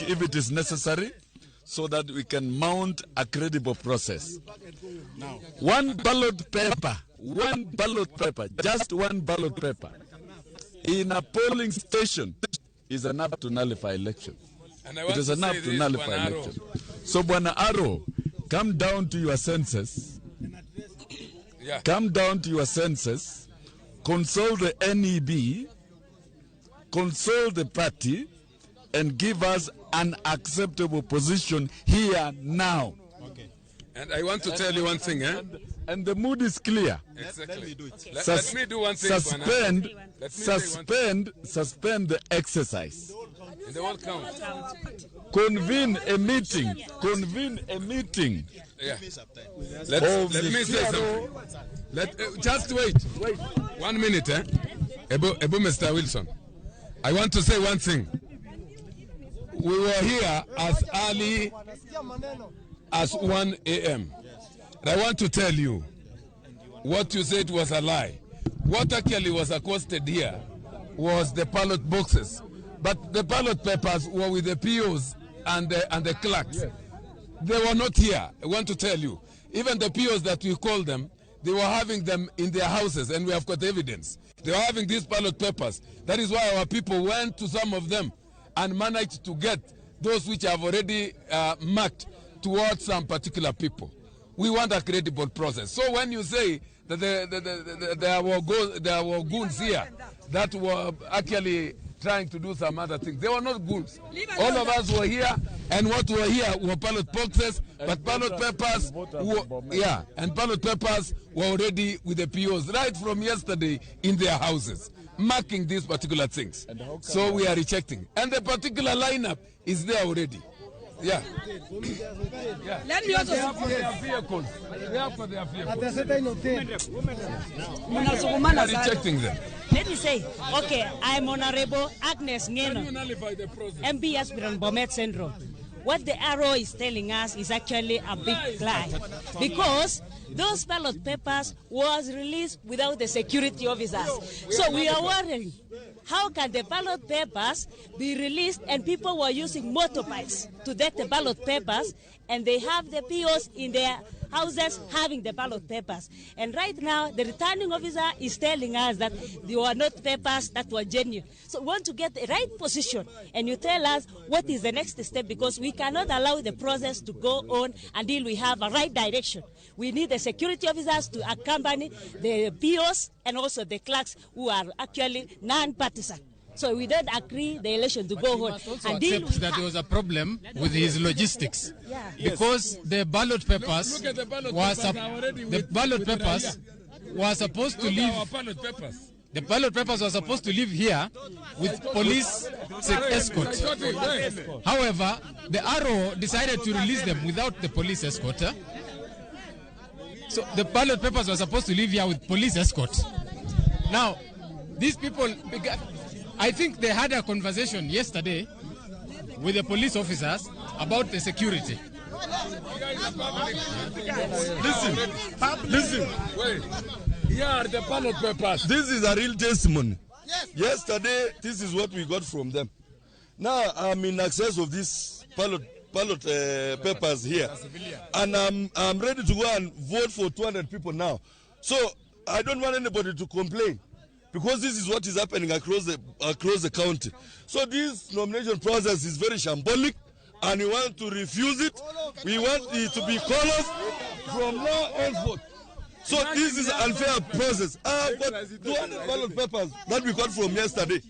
week if it is necessary, so that we can mount a credible process. Now, one ballot paper, just one ballot paper in a polling station is enough to nullify election. It is enough to nullify election. So, Bwana Arrow, come down to your senses. Yeah. Come down to your senses. Consult the NEB. Consult the party, and give us an acceptable position here now. okay. And I want to tell you one thing, eh? And the mood is clear. Exactly. Let me do it. Let me do one thing. Suspend the exercise. In the whole count. Convene a meeting. Yeah. Let me say something. Just wait. 1 minute, eh? Ebu Mr. Wilson. I want to say one thing. We were here as early as 1 a.m. And I want to tell you, what you said was a lie. What actually was accosted here was the ballot boxes. But the ballot papers were with the POs and the clerks. Yes. They were not here, I want to tell you. Even the POs that we call them, they were having them in their houses, and we have got evidence. They were having these ballot papers. That is why our people went to some of them and managed to get those which have already marked towards some particular people. We want a credible process. So when you say that there were goons here that were actually trying to do some other things, they were not goons. All of us were here, and what were here were ballot boxes, but ballot papers ballot papers were already with the POs right from yesterday in their houses, marking these particular things. So we are rejecting. And the particular lineup is there already. Yeah. Let me also They have for their vehicles. They have for their vehicles. We are rejecting them. Let me say, okay, I'm Honorable Agnes Can Ngeno, you nullify the process? MB aspirant Bomet Central. What the arrow is telling us is actually a big lie, because those ballot papers was released without the security officers. So we are wondering, how can the ballot papers be released and people were using motorbikes to get the ballot papers, and they have the POs in their houses having the ballot papers. And right now, the returning officer is telling us that they were not papers that were genuine. So we want to get the right position, and you tell us what is the next step, because we cannot allow the process to go on until we have a right direction. We need the security officers to accompany the POs and also the clerks who are actually non-partisan. So we don't agree the election to go on. Also accept that there was a problem with his logistics, because the ballot papers were supposed to leave. The ballot papers were supposed to leave here with police escort. However, the Arrow decided to release them without the police escort. So the ballot papers were supposed to leave here with police escort. Now, these people, I think they had a conversation yesterday with the police officers about the security. Listen. Wait. Here are the ballot papers. This is a real testimony. Yesterday, this is what we got from them. Now I'm in access of these ballot papers here, and I'm ready to go and vote for 200 people now. So I don't want anybody to complain, because this is what is happening across the county. So this nomination process is very shambolic, and we want to refuse it. We want it to be called off from now onward. So this is an unfair process. I've got 200 ballot papers that we got from yesterday.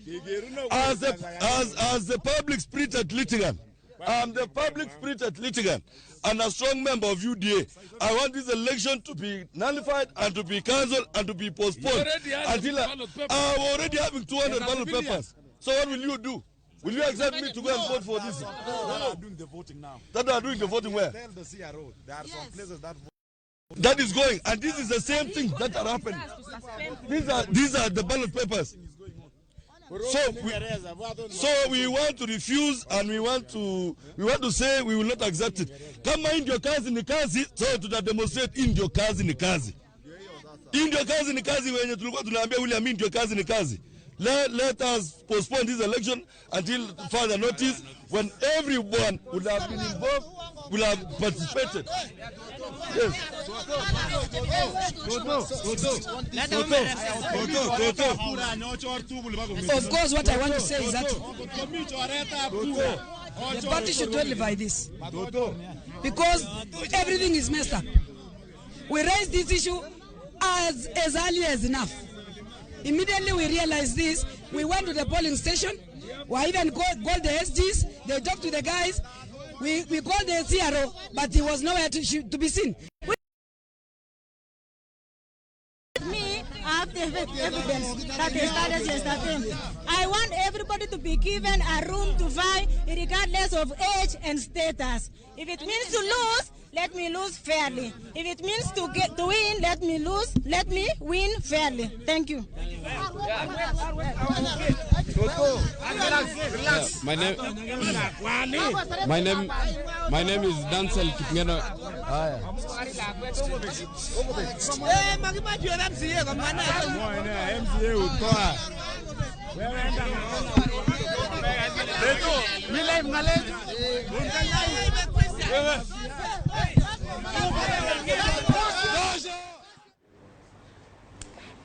As the public spirited litigant, I'm the public spirited litigant and a strong member of UDA. I want this election to be nullified and to be cancelled and to be postponed until I'm already having 200 ballot papers. So what will you do? Will you accept me to go and vote for this? That are doing the voting now. That are doing the voting where? Tell the CRO. There are some places that is going, and this is the same thing that are happening. These are the ballot papers. So we want to refuse, and we want to say we will not accept it. Kama indio kazi ni kazi, so tutademonstrate indio kazi ni kazi. Indio kazi ni kazi, wenye tulikuwa tunaambia William indio kazi ni kazi. Let us postpone this election until further notice, when everyone would have been involved, will have participated. Yes. Of course, what I want to say is that the party should deliver this, because everything is messed up. We raised this issue as early as enough. Immediately we realized this, we went to the polling station, we even called the SGs, they talked to the guys, we called the CRO, but he was nowhere to be seen. Me, I have the evidence that they started yesterday. I want everybody to be given a room to fight, regardless of age and status. If it means to lose, let me lose fairly. If it means to win, let me win fairly. Thank you. My name is Dancel Kipngeno.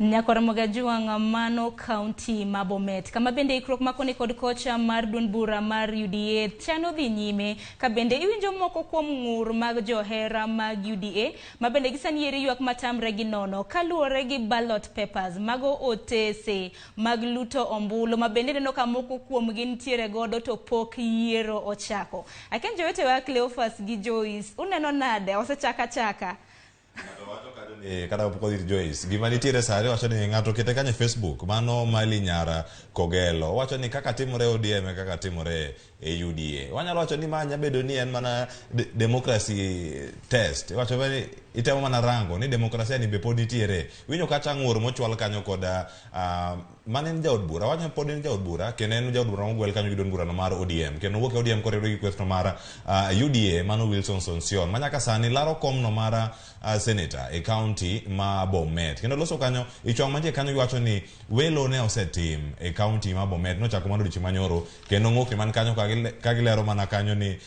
Nyakoromoga juang Mano County Mabomet kama bende ikrok makoni kod kocha mar duond bura mar UDA chano dhi nyime ka bende iwinjo moko kuom ngur mag johera mag UDA ma bende gisanieri ywak matamre gi nono kaluore gi ballot papers mago otese mag luto ombulu ma bende neno ka moko kuom gin tiere godo to pok yiero ochako. Akenjo wete wa Cleophas gi Joyce uneno nade osechaka kada poko dir Joyce gima nitiere sare wacho ni ngato kete kanye Facebook mano mali nyara kogelo wacho ni kaka timore ODM kaka timore e UDA wanyalo wacho ni manya bedo ni en mana democracy test wacho ni itemo mana rango ni demokrasia ni be pod nitiere winyo kacha ngur mochwal kanyo koda manen jaod bura wacho pod ni jaod bura kenen jaod bura mogwel kanyo gidon bura no mar ODM keno wuok ODM kore gi kwestno mar UDA mano Wilson Sossion manyaka sani laro kom no mara senator e county ma Bomet kendo loso kanyo ichwang manje kanyo wacho ni welo ne osetim e county ma Bomet no chako mano dichi manyoro kendo ng'ok man kanyo kagilero mana kanyo ni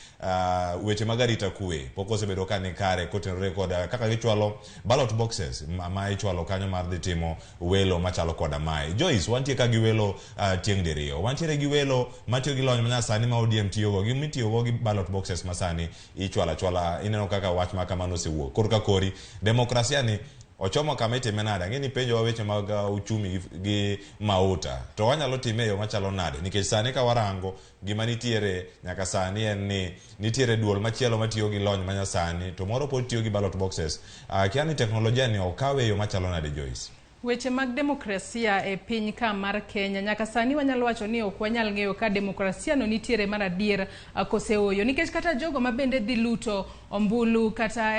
weche magarita kue poko sebedo kane kare kotenore koda kaka gichwalo ballot boxes ma ichwalo kanyo mar ditimo welo machalo koda mai. Joyce wantie ka gi welo tieng diriyo wantiere gi welo matiyo gi lony manya sani ma ODM tiyogo gi mitiyogo gi ballot boxes masani ichwala ineno kaka wach ma kamano sewuok korka kori demokrasia ni ochomo kama itime nade ngeni penjo weche mag uchumi gi mauta to wanyalo time yo machalo nade nikech sani ka warango gima nitiere nyaka sani en ni nitiere duol machielo matiyo gi lony manya sani to moro pod tiyo gi ballot boxes kiani teknolojia ni okawe yo machalo nade Joyce. Weche mag demokrasia e piny ka mar Kenya nyaka sani wanyalo wacho ni ok wanyal ng'eyo ka demokrasia no nitiere mar adier kose oyo nikech kata jogo mabende dhi luto ombulu kata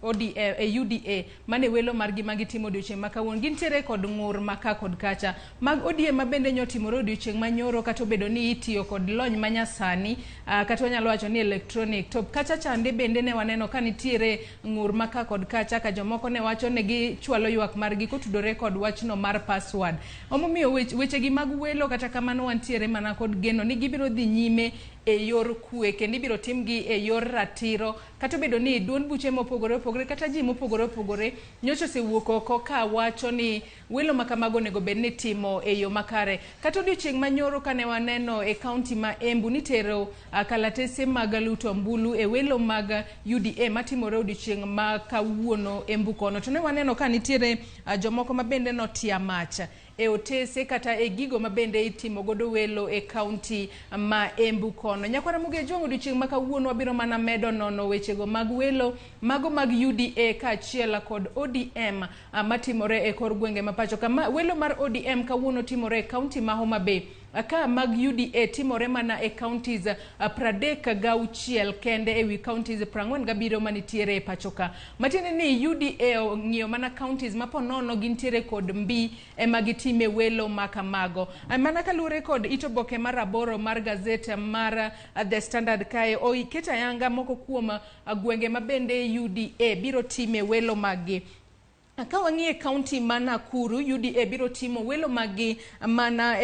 UDA mane welo margi magitimo odiochieng' ma kawuono gintiere kod ng'ur maka kod kacha mag ODA mabende nyotimore odiochieng' manyoro kata obedo ni itiyo kod lony manyasani kata wanyalo wacho ni electronic to kacha chande bende ne waneno ka nitiere ng'ur maka kod kacha ka jomoko ne wacho ne gichwalo ywak margi kotudore kod wachno mar password. Omomiyo weche gi mag welo kata kamano wantiere mana kod geno ni gibiro dhi nyime e yor kue kendo ibiro timgi e yor ratiro kata bedo ni duond buche mopogore opogore kata ji mopogore opogore nyocho sewuok oko ka wacho ni welo makamago nego bed ni timo e yo makare kata odiochieng' manyoro kane waneno e county ma Embu nitero kalatese mag luto ombulu e welo mag UDA matimore odiochieng' ma kawuono Embu kono to ne waneno ka nitiere jomoko mabende notia macha e otese kata e gigo mabende itimo godo welo e county ma Embu kono. Nyakwara muge jongo odiochieng' ma kawuono wabiro mana medo nono wechego mag welo mago mag UDA kaachiel kod ODM matimore e kor gwenge mapacho kama welo mar ODM kawuono timore e county ma Homa Bay aka mag UDA timore mana e counties 36 kende e wi counties 47 manitiere e pachoka. Matine ni UDA ng'iyo mana counties maponono gintiere kod mbi e magitime welo makamago. Mana kalure kod itoboke mar aboro mar gazeta mar The Standard kae o iketa yanga moko kuom gwenge mabende UDA biro time welo magi. Ka wang'iye kaunti ma Nakuru, UDA biro timo welo magi mana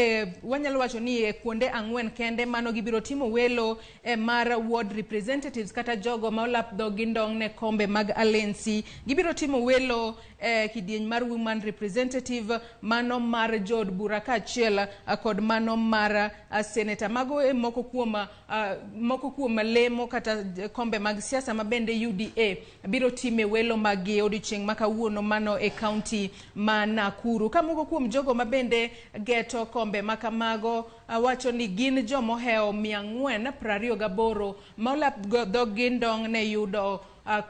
wanyalo wacho ni kuonde 4 kende mano gibiro timo welo mar ward representatives kata jogo ma olap dhogi ndong' ne kombe mag alensi. Gibiro timo welo kidieny mar woman representative, mano mar jod bura kaachiel kod mano mar senator. Mago moko kuom lemo kata kombe mag siasa ma bende UDA biro time welo magi odiochieng' ma kawuono mano e county ma Nakuru. Ka moko kuom jogo ma bende geto kombe ma kamago wacho ni gin jomoheo 428 ma olap dhogi ndong' ne yudo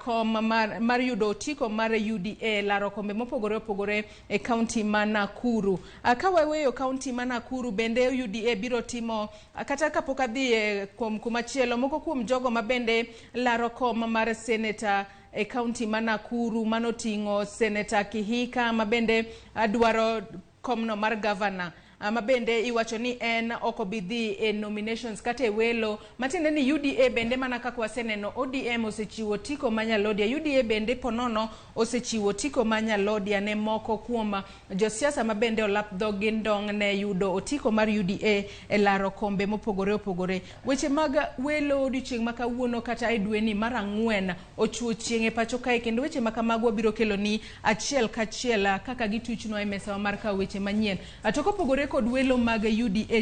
kom mar yudo otiko mar UDA laro kombe mopogore opogore e county ma Nakuru. Ka waweyo county ma Nakuru, bende UDA biro timo kata kapok adhi kumachielo, moko kuom jogo ma bende laro kom mar senator e county ma Nakuru manoting'o Senator Kihika ma bende dwaro komno mar governor. Ma bende iwacho ni en okobidhi e nominations kata e welo, matiende ni UDA bende mana kaka waseneno ODM osechiwo tiko manyalodia, UDA bende ponono osechiwo tiko manyalodia ne moko kuom josiasa ma bende olap dhogi ndong' ne yudo otiko mar UDA e laro kombe mopogore opogore. Weche mag welo odiochieng' ma kawuono kata e dweni mar 4 ochuo chieng' e pacho kae, kendo weche ma kamago biro kelo ni achiel kachiel kaka gituchnwa e mesa mar ka weche manyien. Atoko pogore kod welo mag UDA,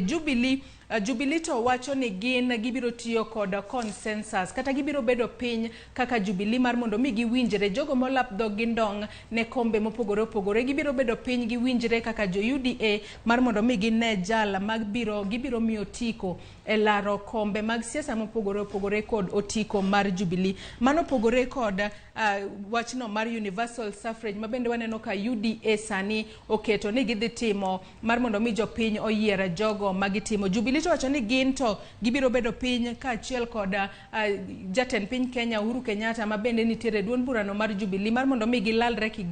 Jubilee to wacho ni gibiro tiyo kod consensus kata gibiro bedo piny kaka Jubilee mar mondo mi giwinjre. Jogo molap dhogi ndong' ne kombe mopogore opogore gibiro bedo piny giwinjre kaka jo UDA mar mondo mi gine jal mag gibiro miyo tiko e laro kombe mag siasa mopogore opogore kod otiko mar Jubilee. Mano pogore kod wachno mar universal suffrage ma bende waneno ka UDA sani oketo ni gidhi timo mar mondo mi jopiny oyier jogo magitimo. Jubilee to wacho ni gin to gibiro bedo piny kaachiel kod jatend piny Kenya Uhuru Kenyatta ma bende nitiere duond burano mar Jubilee mar mondo mi gilalre ki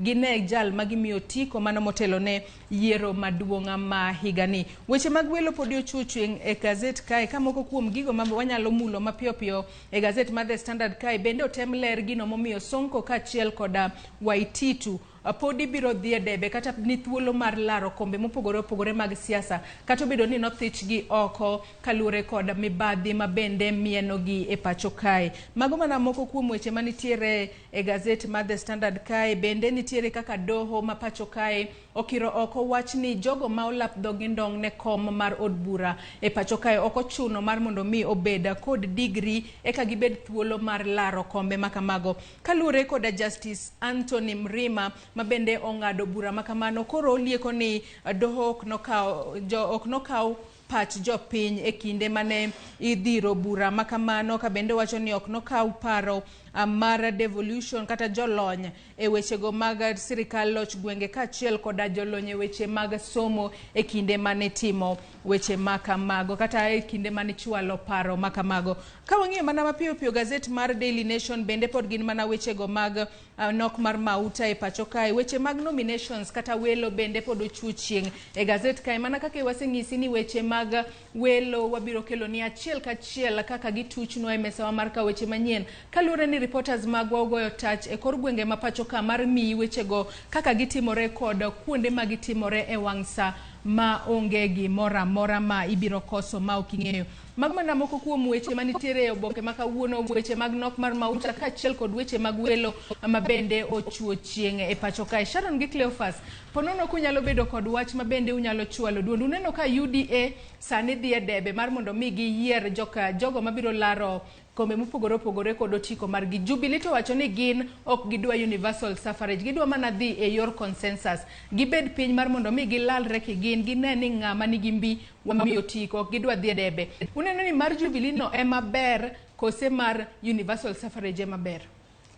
gine jal magimiyo tiko mano motelo ne yiero maduong' ma higani. Weche mag welo podi ochuchweng' e gazet kae, ka moko kuom gigo ma wanyalo mulo mapiyo piyo e gazet mar The Standard kae bende otem ler gino momiyo Sonko kaachiel kod Waititu podi biro dhie debe kata ni thuolo mar laro kombe mopogore opogore mag siasa, kata obedo ni nothichgi oko kalure kod mibadhi ma bende mienogi e pacho kae. Mago mana moko kuom weche manitiere e gazet mar The Standard kae. Bende nitiere kaka doho ma pacho kae okiro oko wach ni jogo ma olap dhogi ndong' ne kom mar od bura e pacho kae oko chuno mar mondo mi obeda kod degree eka gibed thuolo mar laro kombe makamago. Kalure kod Justice Anthony Mrima ma bende ong'ado bura makamano, koro olieko ni doho ok nokaw pach jopiny e kinde mane idhiro bura makamano, ka bende wacho ni ok nokaw paro mar devolution kata jolony e wechego mag sirikal loch gwenge kaachiel kod jolony e weche mag somo e kinde mane timo weche makamago kata e kinde mane chwalo paro makamago. Ka wang'iyo mana mapiyo piyo gazet mar Daily Nation bende pod gin mana wechego mag nok mar mauta e pacho kae. Weche mag nominations kata welo bende pod ochuo chieng' e gazet kae, mana kaka waseng'isi ni weche mag welo wabiro kelo ni achiel kachiel kaka gituchnwa e mesawa mar ka weche manyien, kalure ni reporters magwa ogoyo tach e kor gwenge ma pacho ka mar miyi wechego kaka gitimore kod kuonde ma gitimore e wang' sa ma onge gimoro amora ma ibiro koso ma ok ing'eyo. Mago mana moko kuom weche manitiere e oboke ma kawuono, weche mag nok mar mauta kaachiel kod weche mag welo ma bende ochuo chieng' e pacho kae. Sharon gi Cleophas, ponono kunyalo bedo kod wach ma bende unyalo chwalo duond. Uneno ka UDA sani dhi e debe mar mondo mi giyier jogo mabiro laro kombe mopogore opogore kod otiko margi. Jubilee to wacho ni gin ok gidwa universal suffrage, gidwa mana dhi e yor consensus, gibed piny mar mondo mi gilalre ki gine ni ng'ama nigi mbi wamiyo otiko, ok gidwa dhi e debe. Uneno ni mar Jubilee no ema ber kose mar universal suffrage ema ber?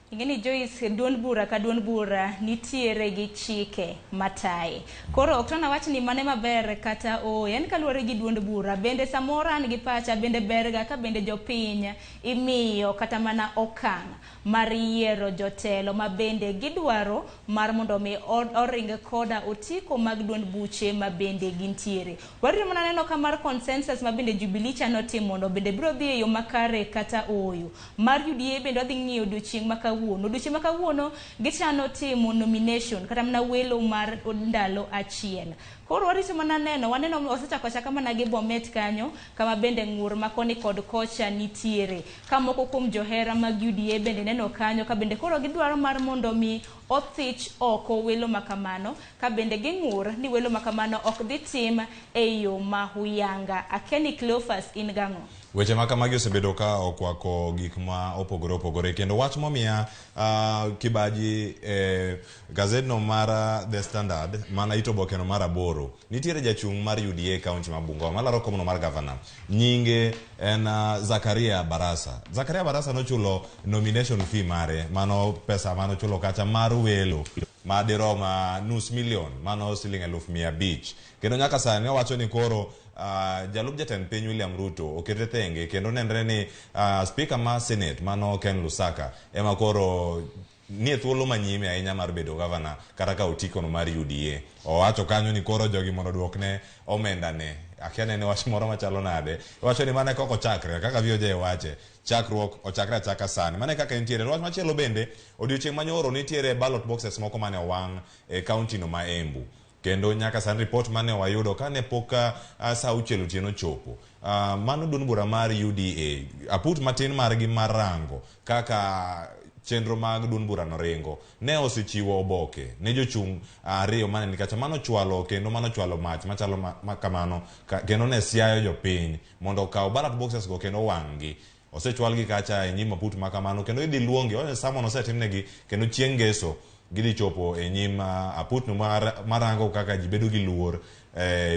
Ingeni Joyce, duond bura ka duond bura nitiere gi chike mataye. Koro oktona wach ni mane maber kata en kaluwore gi duond bura. Bende samoro an gi pacha bende berga ka bende jopiny imiyo kata mana okang' mar yiero jotelo ma bende gidwaro mar mondo mi oring koda otiko mag duond buche ma bende gintiere. Wariro mana neno ka mar consensus ma bende Jubilee chano timo mondo bende biro dhi e yo makare kata oyo. Mar UDA bende odhi ng'iyo odiochieng' maka kawuono. Odiochieng' ma kawuono gichano timo nomination kata mana welo mar ndalo achiel. Koro warito mana neno, waneno osechako chaka mana gi Bomet kanyo, kama bende ng'ur ma koni kod kocha nitiere. Ka moko kuom johera mag UDA bende neno kanyo, ka bende koro gidwaro mar mondo mi othich oko welo makamano, ka bende ging'ur ni welo makamano ok dhi tim e yo mahuyanga. Akeni Cleophas in gang'o? Weche makamagi osebedo ka okwako gik ma opogore opogore, kendo wach momiya Kibaji gazedno mar The Standard mana ito bokeno mar aboro, nitiere jachung' mar UDA kaunti ma Bungoma malaro komno mar gavana, nyinge en Zakaria Barasa. Zakaria Barasa nochulo nomination fee mare, mano pesa mano chulo kacha mar welo madiroma nus milion, mano siling 1,500. Kendo nyaka sani owacho ni koro jalup jatend piny William Ruto okete thenge, kendo nenre ni speaker ma Senate mano Ken Lusaka ema koro nie thuolo manyime ahinya mar bedo gavana kata ka otikono mar UDA. Owacho kanyo ni koro jogi mondo duokne omenda ne. Akia nene wach moro machalo nade. Wacho ni mane koko chakre kaka VOJ wache. Chakruok ochakre achaka sani. Mane kaka nitiere wach machielo bende odiochieng' manyoro nitiere ballot boxes moko mane owang' e county no ma Embu. Kendo nyaka san report mane wayudo kane poka saa 6 otieno chopo. Mano duond bura mar UDA. Aput matin margi marango kaka chenro mag duond bura no ringo ne osechiwo oboke ne jochung' ariyo mane nikacha mano chwalo kendo mano chwalo mach machalo kamano kendo ne siayo jopiny mondo okaw ballot boxes go kendo wang'gi. Osechwalgi kacha e nyim aput makamano kendo idhi luongi one samon osetimnegi kendo chieng' ngeso gidhi chopo e nyim aput no marango kaka jibedo gi luor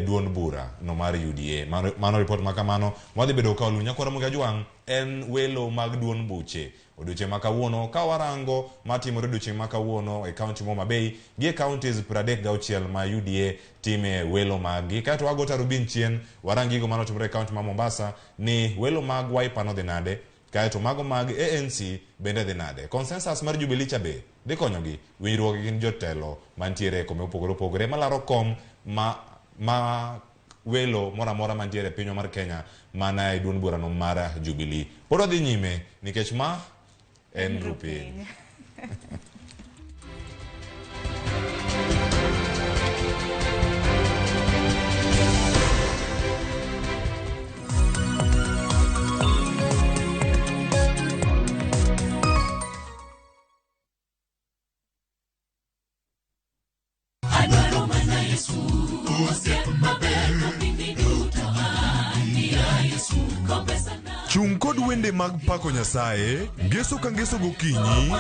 duond bura no mar UDA. Mano report makamano mwadhi bedo ka olunya kora mga juang' en welo mag duond buche. Odiochieng' makawuono ka warango matimore odiochieng' makawuono e county Homa Bay gi counties 36 ma UDA time welo magi. Kato wagota Rubin chien warangi go mano timore e county ma Mombasa ni welo mag Wiper no dhi nade, kaeto mago mag ANC bende dhi nade. Consensus mar Jubilee cha be dhi konyogi winjruok gi jotelo mantiere kome opogore opogore malaro kom ma welo mora mora mantiere pinywa mar Kenya mana e duond bura no mar Jubilee. Pod odhi nyime nikech ma en Ruu Piny. Chung kod wende mag pako Nyasaye, ngeso ka ngeso gokinyi,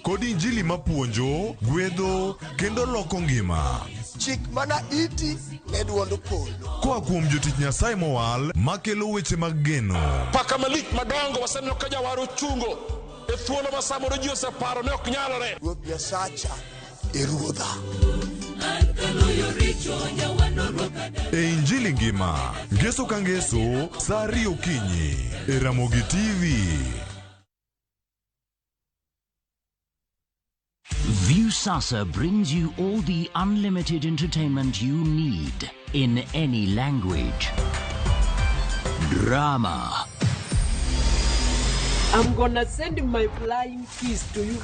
kod injili mapuonjo, gwedho, kendo loko ngima. Chik mana iti ne duond polo. Koa kuom jotich Nyasaye mowal, makelo weche mag geno. Paka malich madongo waseneno ka jawaro chungo e thuolo ma samoro ji oseparo ne ok nyalore. Ruoth Nyasacha e ruodha. E injili ngima, ngeso ka ngeso, saa 2 okinyi, e Ramogi TV. Viusasa brings you all the unlimited entertainment you need in any language. Drama. I'm gonna send my flying kiss to you.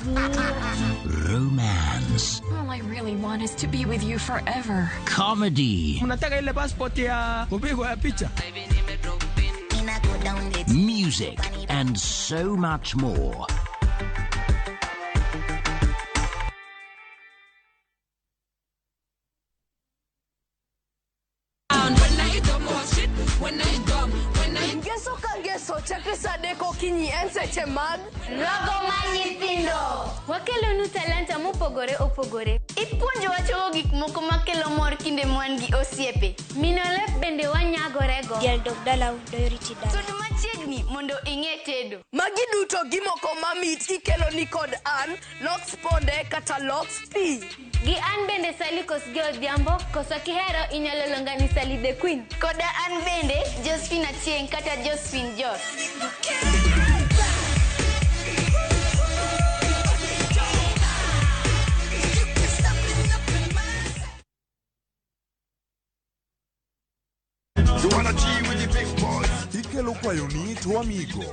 Romance. All I really want is to be with you forever. Comedy. Unataka ile passport ya kupigwa ya picha? Music and so much more. Rago Magnifindo. Wakelonu talanta mopogore opogore. Ipuonjo wachogo gik moko makelo mor kinde mwan gi osiepe. Minolep bende wanyagorego. Dial dog dala doyoriti dala. Sud machiegni mondo ing'e tedo. Magi duto gimoko mamit ikelo ni kod an, Lox Ponde kata Lox P. Gi an bende Sally Kosgei Odhiambo, koso kihero inyalo luonga ni Sally the Queen. Koda an bende Josephine Achieng' kata Josephine Jos. Ikelo kwayoni to amigo.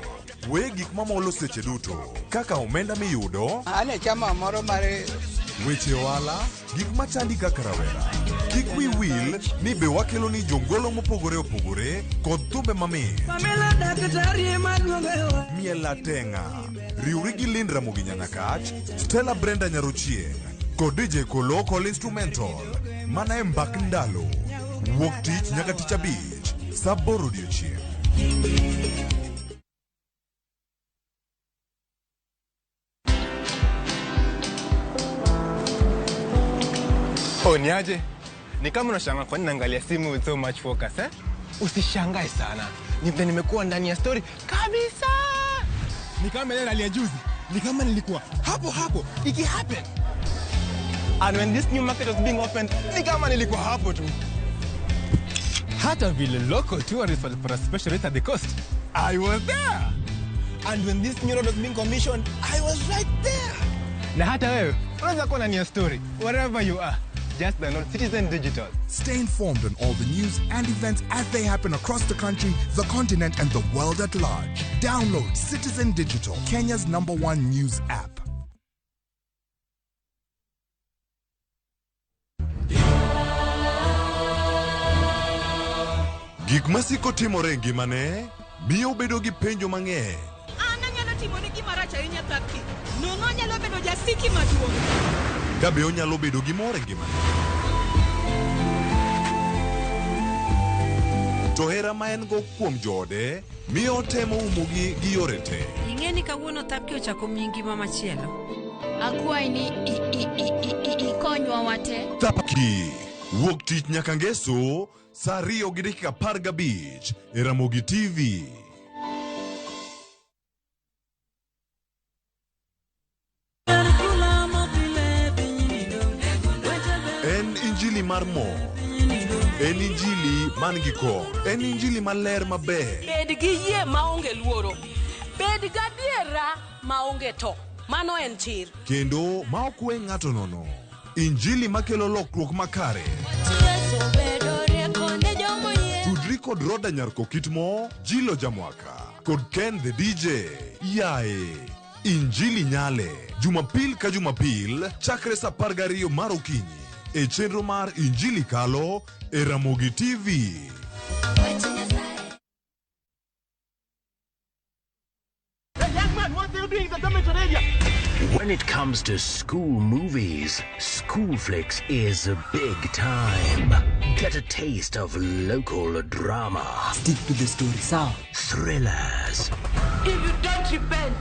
we gik mamolo seche duto kaka omenda miyudo, ane chama moro mare weche ohala, gik machandi kaka rawera. Kik wi wil ni be wakelo ni jongolo mopogore opogore kod thumbe mamit. Miela Tenga, riwri gi Lind Ramogi Nyanyakach, Stella Brenda Nyarochieng kod DJ Kolo kod instrumental. Mana e mbak ndalo. Wuok tich nyaka tich abich. Saboro odiochieng'. Niaje? Ni kama unashangaa kwa nini naangalia simu with so much focus, eh? Usishangae sana. Nimekuwa ndani ya story kabisa. Ni kama ile hali ya juzi. Ni kama nilikuwa hapo iki happen. And when this new market was being opened, ni kama nilikuwa hapo tu. Hata vile local tourists for a special rate at the coast, I was there. And when this new road was being commissioned, I was right there. Na hata wewe, unaweza kuwa ndani ya story wherever you are. Just download Citizen Digital. Stay informed on all the news and events as they happen across the country, the continent, and the world at large. Download Citizen Digital, Kenya's #1 news app. Gik masiko timore ngimane miyo bedo gi penjo mang'eny. Anyalo timo ni gima rach ahinya thaki. Nono nyalo bedo jasiki maduong'. Kabe onyalo bedo gi mor e ngimane. To hera ma en go kuom joode miyo otemo umogi gi yore te. Ing'e ni kawuono thapki ochako miyi ngima machielo. Akwayi ni ikonywa wate. Thapki wuok tich nyaka ngeso saa 2:15 e Ramogi TV. En injili mar mo. En injili man gi ko. En injili maler maber. Bed gi yie maonge luoro. Bed gadiera maonge to. Mano en chir. Kendo ma ok we ng'ato nono. Injili makelo lokruok makare. Tudri kod Roda Nyarko Kitmo, Jilo Jamwaka, kod Ken the DJ. Yae, injili nyale. Jumapil ka jumapil, chakre sa 12 mar okinyi. E chenro mar injili kalo, e Ramogi TV. When it comes to school movies, School Flicks is a big time. Get a taste of local drama. Stick to the story, sir. Thrillers. If you don't repent,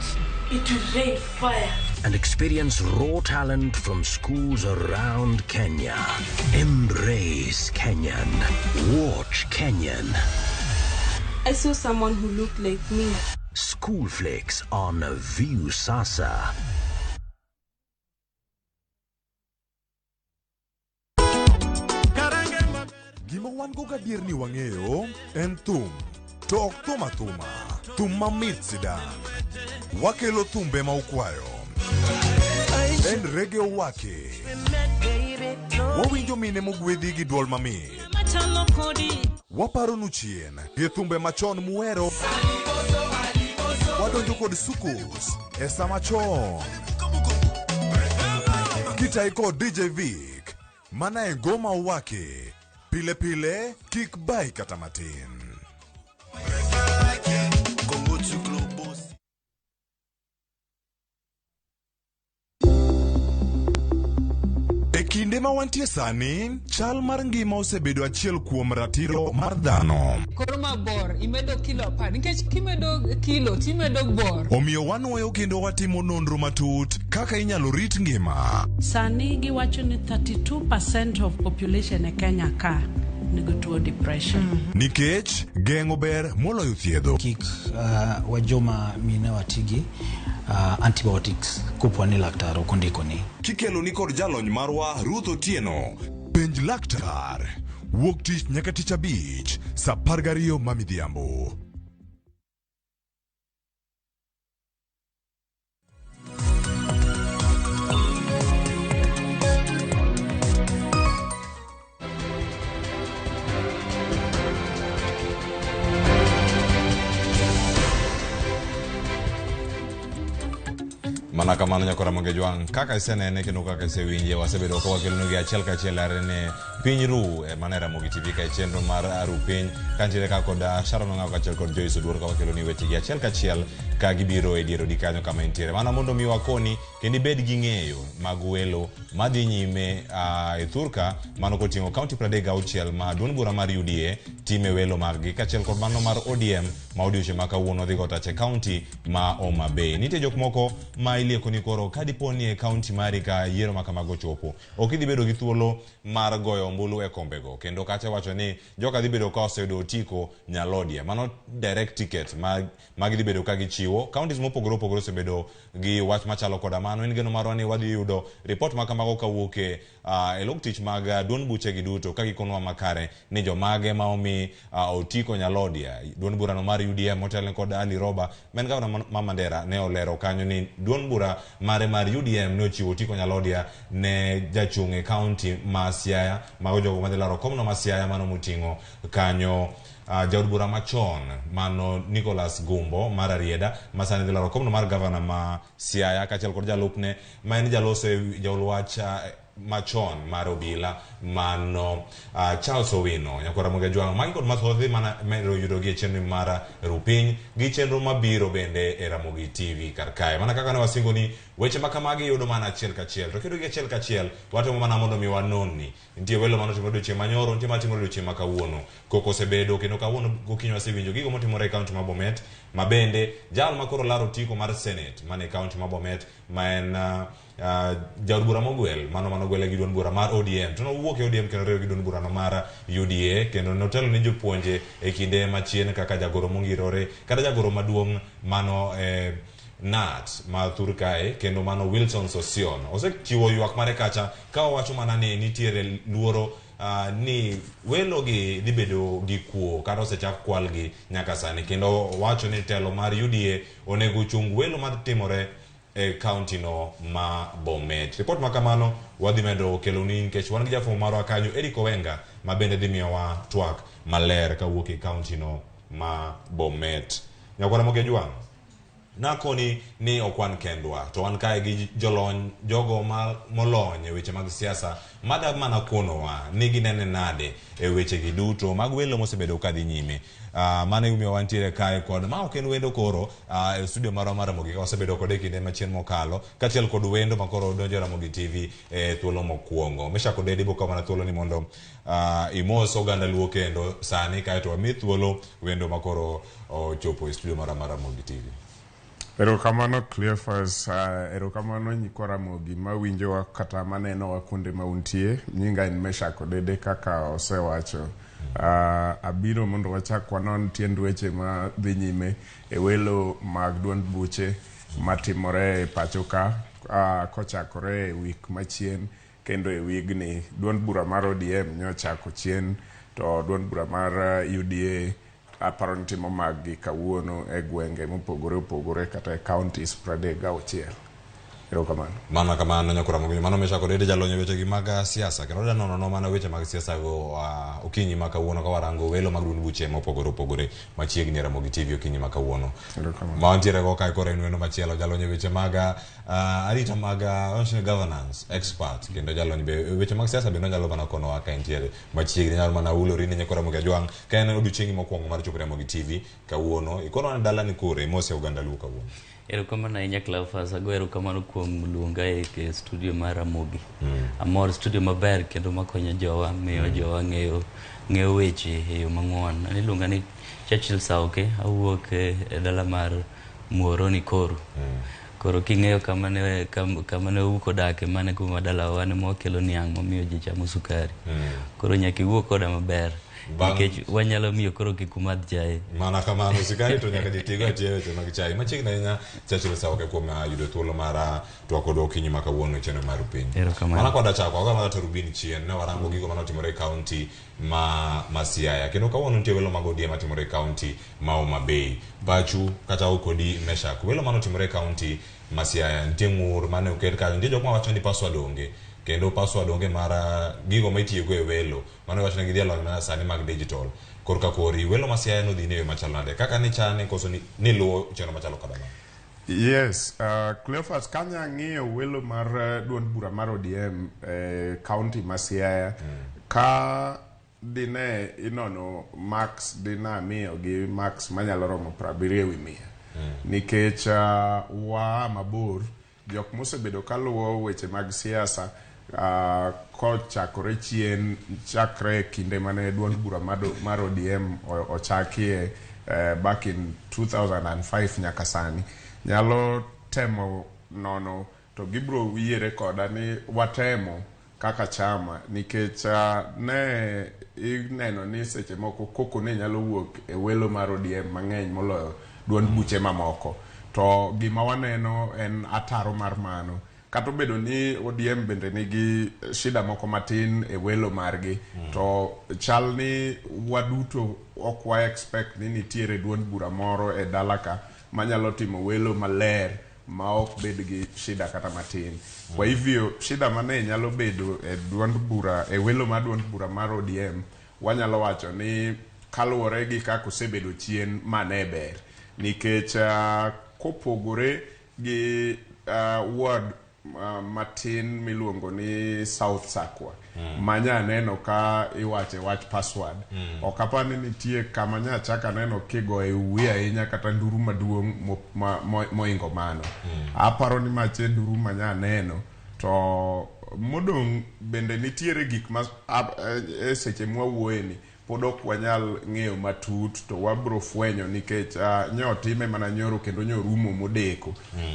it will rain fire. And experience raw talent from schools around Kenya. Embrace Kenyan. Watch Kenyan. I saw someone who looked like me. School Flicks on View Sasa. Gima wan go gadier ni wang'eyo en thum, to ok thum athuma, thum mamit sidan. Wakelo thumbe ma ukwayo. En reggae owake. Wawinjo mine mogwedhi gi duol mamit. Waparo nu chien gi thumbe machon muwero. Wadonjo kod sukus e sama chon. Kitai kod DJ Vic, mana e ngoma owake. Pile pile, kik bai kata matin. E kinde ma wantie sani, chal mar ngima osebedo achiel kuom ratiro mar dhano. Koro mabor, imedo kilo 10, nikech kimedo kilo, timedo bor. Omiyo wanuoyo kendo watimo nonro matut kaka inyalo rit ngima. Sani giwacho ni 32% of population e Kenya ka nigi tuo depression. Nikech geng'o ber moloyo thiedho. Kik wajoma mine watigi antibiotics kuponi laktar okondiko ni. Kikelo ni kod jalony marwa Ruth Otieno. Penj laktar. Wuok tich nyaka tich abich saa 12 mamidhiambo. Mana kamano nyakora Ramogi Jwang kaka isenene kendo kaka isewinje wasebedo ka wakelonu gi achiel ka achiel arene piny Ruu mana Ramogi TV ka chenro mar Ruu Piny kantiere ka kod Sharon Ong'aw kachiel kod Joyce Oduor ka wakeloni weche gi achiel ka achiel ka gibiro e dier odikanyo kama intiere mana mondo mi wakoni kendo ibed gi ng'eyo mag welo madhi nyime e thurka mano koting'o kaunti 36 ma duond bura mar UDA time welo maggi kachiel kod mano mar ODM ma odiochieng' ma kawuono dhi gotache kaunti ma Homa Bay. Nitie jok moko ma ilieko ni koro ka diponi e kaunti mari ka yiero ma kamago chopo ok idhi bedo gi thuolo mar goyo ombulu e kombego kendo kacha wacho ni joka dhi bedo ka oseyudo otiko Nyalodiya mano direct ticket ma gidhi bedo ka gichiwo. Counties mopogore opogore osebedo gi wach machalo koda mano. En geno marwa ni wadhi yudo report ma kamago kawuok e log tich mag duond buche gi duto ka gikonwa makare ni jomage ma omi otiko Nyalodiya. Duond burano mar UDA motelne kod Ali Roba men gavana ma Mandera ne olero kanyo ni duond bura mare mar UDM ne ochiwo otiko Nyalodiya ne jachung' e kaunti ma Siaya mago jogo madhi laro komno ma Siaya mano moting'o kanyo jaod bura machon mano Nicholas Gumbo mar Arieda masani dhi laro komno mar gavana ma Siaya kachiel kod jalupne ma en jaloso jawach machon mar obila mano Charles Owino. Nyakora Ramogi Jwang magi kod mathothi mana medo yudo gi chenro mar Ruu Piny gi chenro mabiro bende e Ramogi TV kar kae mana kaka ne wasingo ni weche makamagi yudo mana achiel kachiel to kido gi achiel kachiel watemo mana mondo mi wanoni nitie welo mano timo odiochieng' manyoro nitie matimo odiochieng' ma kawuono koko osebedo kendo kawuono gokinyi wasewinjo gigo motimore e kaunti ma Bomet ma bende jal makoro laro tiko mar Senate mane kaunti ma Bomet ma en jaod bura mogwel mano gwele gi duond bura mar ODM to nowuok e ODM kendo rew gi duond bura no mar UDA kendo notelo ne jopuonje e kinde machien kaka jagoro mongirore kata jagoro maduong' mano Nat ma Thurkae kendo mano Wilson Sossion osechiwo ywak mare kacha ka owacho mana ni nitiere luoro ni welo gi dhi bedo gi kuo kata osechak kwal gi nyaka sani kendo wacho ni telo mar UDA onego chung welo matimore e kaunti no ma Bomet. Report makamano wadhi medo keloni nikech wan gi jafwambo marwa kanyo Eric Owenga ma bende dhi miyowa twak maler kawuok e kaunti no ma Bomet. Nyakora Ramogi Jwang nakoni ni okwan kendwa to wan kae gi jolony jogo molony e weche mag siasa mada mana konowa ni ginene nade e weche gi duto mag welo mosebedo ka dhi nyime. Mane umiyo wantiere kae kod ma ok en wendo koro e studio marwa mar Ramogi ka wasebedo kod e kinde machien mokalo kachiel kod wendo makoro donjo Ramogi TV e thuolo mokwongo. Mesha kod Edibo ka mana thuolo ni mondo imos oganda luo kendo sani kae to wami thuolo wendo makoro chopo e studio marwa mar Ramogi TV. Erokamano Cleophas, erokamano nyikwa Ramogi mawinjowa kata manenowa kuonde mauntie. Nyinga en Mesha Kodede kaka osewacho. Abiro mondo wachak wanon tiend weche ma dhi nyime e welo mag duond buche matimore e pacho ka kochakore e wik machien kendo e wigni duond bura mar ODM nyochako chien to duond bura mar UDA aparo ni timo maggi kawuono e gwenge mopogore opogore kata e counties 36. Erokamano. Mana kamano Nyakora Ramogi mano Mesha Kodede jalonyo weche gi mag siasa kendo danono mana weche mag siasa go okinyi ma kawuono ka warango welo mag duond buche mopogore opogore machiegni Ramogi TV okinyi ma kawuono. Ma wantiere go kae koro en wendo machielo jalonyo weche mag arita mag governance expert kendo jalonyo be weche mag siasa be nyalo mana kono aka entiere machiegni nyalo mana ulori ni Nyakora Ramogi Jwang ka en odiochieng' mokwongo mar chopo Ramogi TV kawuono ikono na dala ni kure mose oganda luo kawuono. Erokamano ahinya Cleophas, ago erokamano kuom luonga e studio mar Ramogi. Amor studio maber kendo makonyo jowa miyo jowa ng'eyo weche e yo mang'won. Ani luonga ni Churchill Sauke, awuok e dala mar Muhoroni Koro. Koro king'eyo kamane uko dake mane kuma dala wane mwakelo niang' mamiyo ji chamo sukari. Koro nyaki wuok koda maber. Nikech wanyalo miyo koro kikumadh chae. Mana kamano sukari to nyaka jitigo atiye weche mag chae. Machiegni ahinya Churchill Sauke kuom yudo thuolo mar twako okinyi ma kawuono e chenro mar Ruu Piny. Mana koda chako aga mana to Ruu Piny chien ne warango gigo manotimore e kaunti ma Siaya kendo kawuono nitie welo mag ODM matimore e kaunti ma Homa Bay. Bachu kata okodi Mesha welo manotimore e kaunti ma Siaya nitie ng'ur mane oket kanyo nitie jok ma wacho ni password onge kendo password onge mar gigo ma itiyogo e welo mano wacho ni gidhi lony mana sani mag digital korka kori welo ma Siaya no dhi ne yo machalo nade kaka ni chane koso ni luwo chenro machalo kada. Yes, Cleophas kanya ng'iyo welo mar duond bura mar ODM county ma Siaya ka dine inono max dina miyo gi max manyalo romo 70/100 nikech wa mabor jok mosebedo kaluwo weche mag siasa kochakore chien chakre kinde mane duond bura mar ODM ochakie back in 2005 nyaka sani nyalo temo nono to gibro yiere koda ni watemo kaka chama nikech ne ineno ni seche moko koko ne nyalo wuok e welo mar ODM mang'eny moloyo duond buche mamoko to gima waneno en ataro mar mano kato bedo ni ODM bende nigi shida moko matin e welo margi to chal ni waduto ok wa expect ni nitiere duond bura moro e dalaka manyalo timo welo maler ma ok bed gi shida kata matin. Kwa hivyo shida mane nyalo bedo e duond bura e welo ma duond bura mar ODM wanyalo wacho ni kaluwore gi kaka osebedo chien mane ber nikech kopogore gi ward matin miluongo ni South Sakwa manya neno ka iwache wach password okapani nitie kama nya chaka neno kigo e uwi ahinya kata nduru maduong' moingo mano aparo ni mache nduru manya neno to modong bende nitiere gik ma seche mwawuoyeni pod ok wanyal ng'eyo matut to wabro fwenyo nikech nyotime mana nyoro kendo nyorumo modeko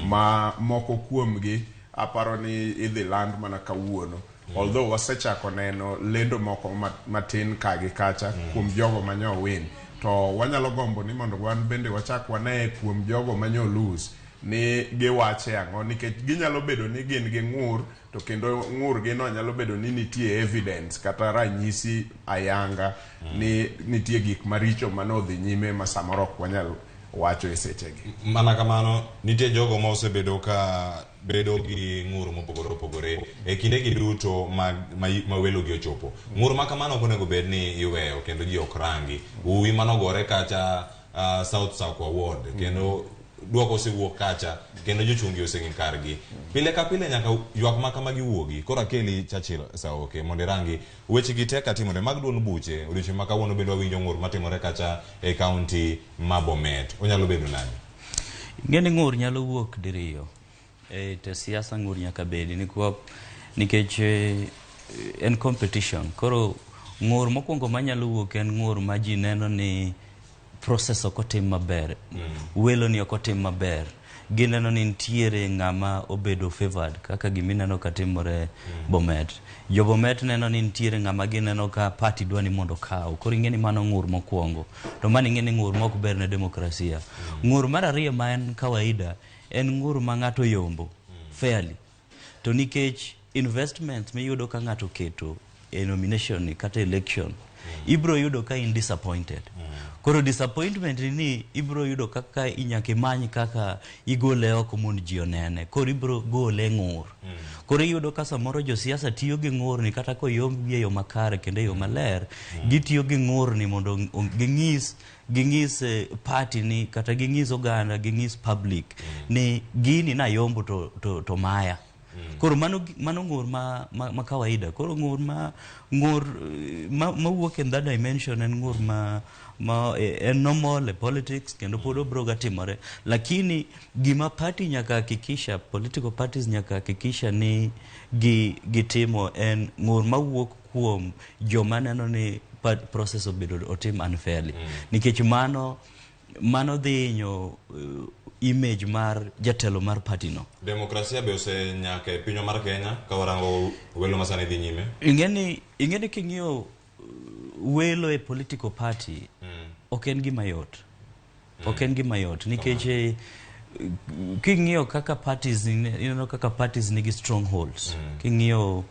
ma moko kuomgi aparo ni idhi land mana kawuono although wasechako neno lendo moko matin kagi kacha kuom jogo manyo win to wanyalo gombo ni mondo wan bende wachak wane kuom jogo manyo lose ni giwache ang'o nikech ginyalo bedo ni gin gi ng'ur to kendo ng'ur gi no nyalo bedo ni nitie evidence kata ranyisi ayanga ni nitie gik maricho manodhi nyime ma samoro ok wanyalo wacho e sechegi. Mana kamano nitie jogo ma osebedo ka bedo gi ng'ur mopogore opogore e kinde gi duto ma welo gi ochopo. Ng'ur ma kamano onego bed ni iweyo kendo ji ok rangi. Uwi manogore kacha South Sakwa Ward kendo duoko osewuok kacha kendo jochungi oseng'e kargi. Pile ka pile nyaka ywak ma kama giwuogi. Koro akeli Churchill Saoke mondo rangi weche gi tek atimore mag duond buche odiochieng' ma kawuono bedo winjo ng'ur matimore kacha e county ma Bomet. Onyalo bedo nade? Ng'eni ng'ur nyalo wuok diriyo. Te siasa ng'ur nyaka bedi nikech en competition. Koro ng'ur mokwongo manyalo wuok en ng'ur ma ji neno ni process ok otim maber. Welo ni ok otim maber. Gineno ni nitiere ng'ama obedo favored kaka gimineno ka timore Bomet. Jo Bomet neno ni nitiere ng'ama gineno ka party dwani mondo kaw. Koro ing'eni mano ng'ur mokwongo. To mano ing'eni ng'ur mok ber ne demokrasia. Ng'ur mar ariyo ma en kawaida en ng'ur ma ng'ato yombo fairly. To nikech investment miyudo ka ng'ato keto e nomination ni kata election ibro yudo ka in disappointed. Koro disappointment ni ibro yudo kaka inyake many kaka igole oko mondo ji onene. Koro ibro gole ng'ur. Koro yudo ka samoro jo siasa tiyo gi ng'ur ni kata ko yombi e yo makare kendo e yo maler gitiyo gi ng'ur ni mondo ging'is party ni kata ging'is oganda ging'is public ni gini na yombo to maya. Koro mano ng'ur ma kawaida. Koro ng'ur ma wuok in that dimension en ng'ur ma en normal e politics kendo pod obro ga timore. Lakini gima party nyaka hakikisha, political parties nyaka hakikisha ni gitimo en ng'ur ma wuok kuom joma neno ni process obedo otim unfairly. Nikech mano dhi inyo image mar jatelo mar party no. Demokrasia be ose nyaka e pinywa mar Kenya ka warango welo masani dhi nyime. Ing'eni king'iyo welo e political party ok en gima yot. Ok en gima yot nikech king'iyo kaka parties nigi strongholds. King'iyo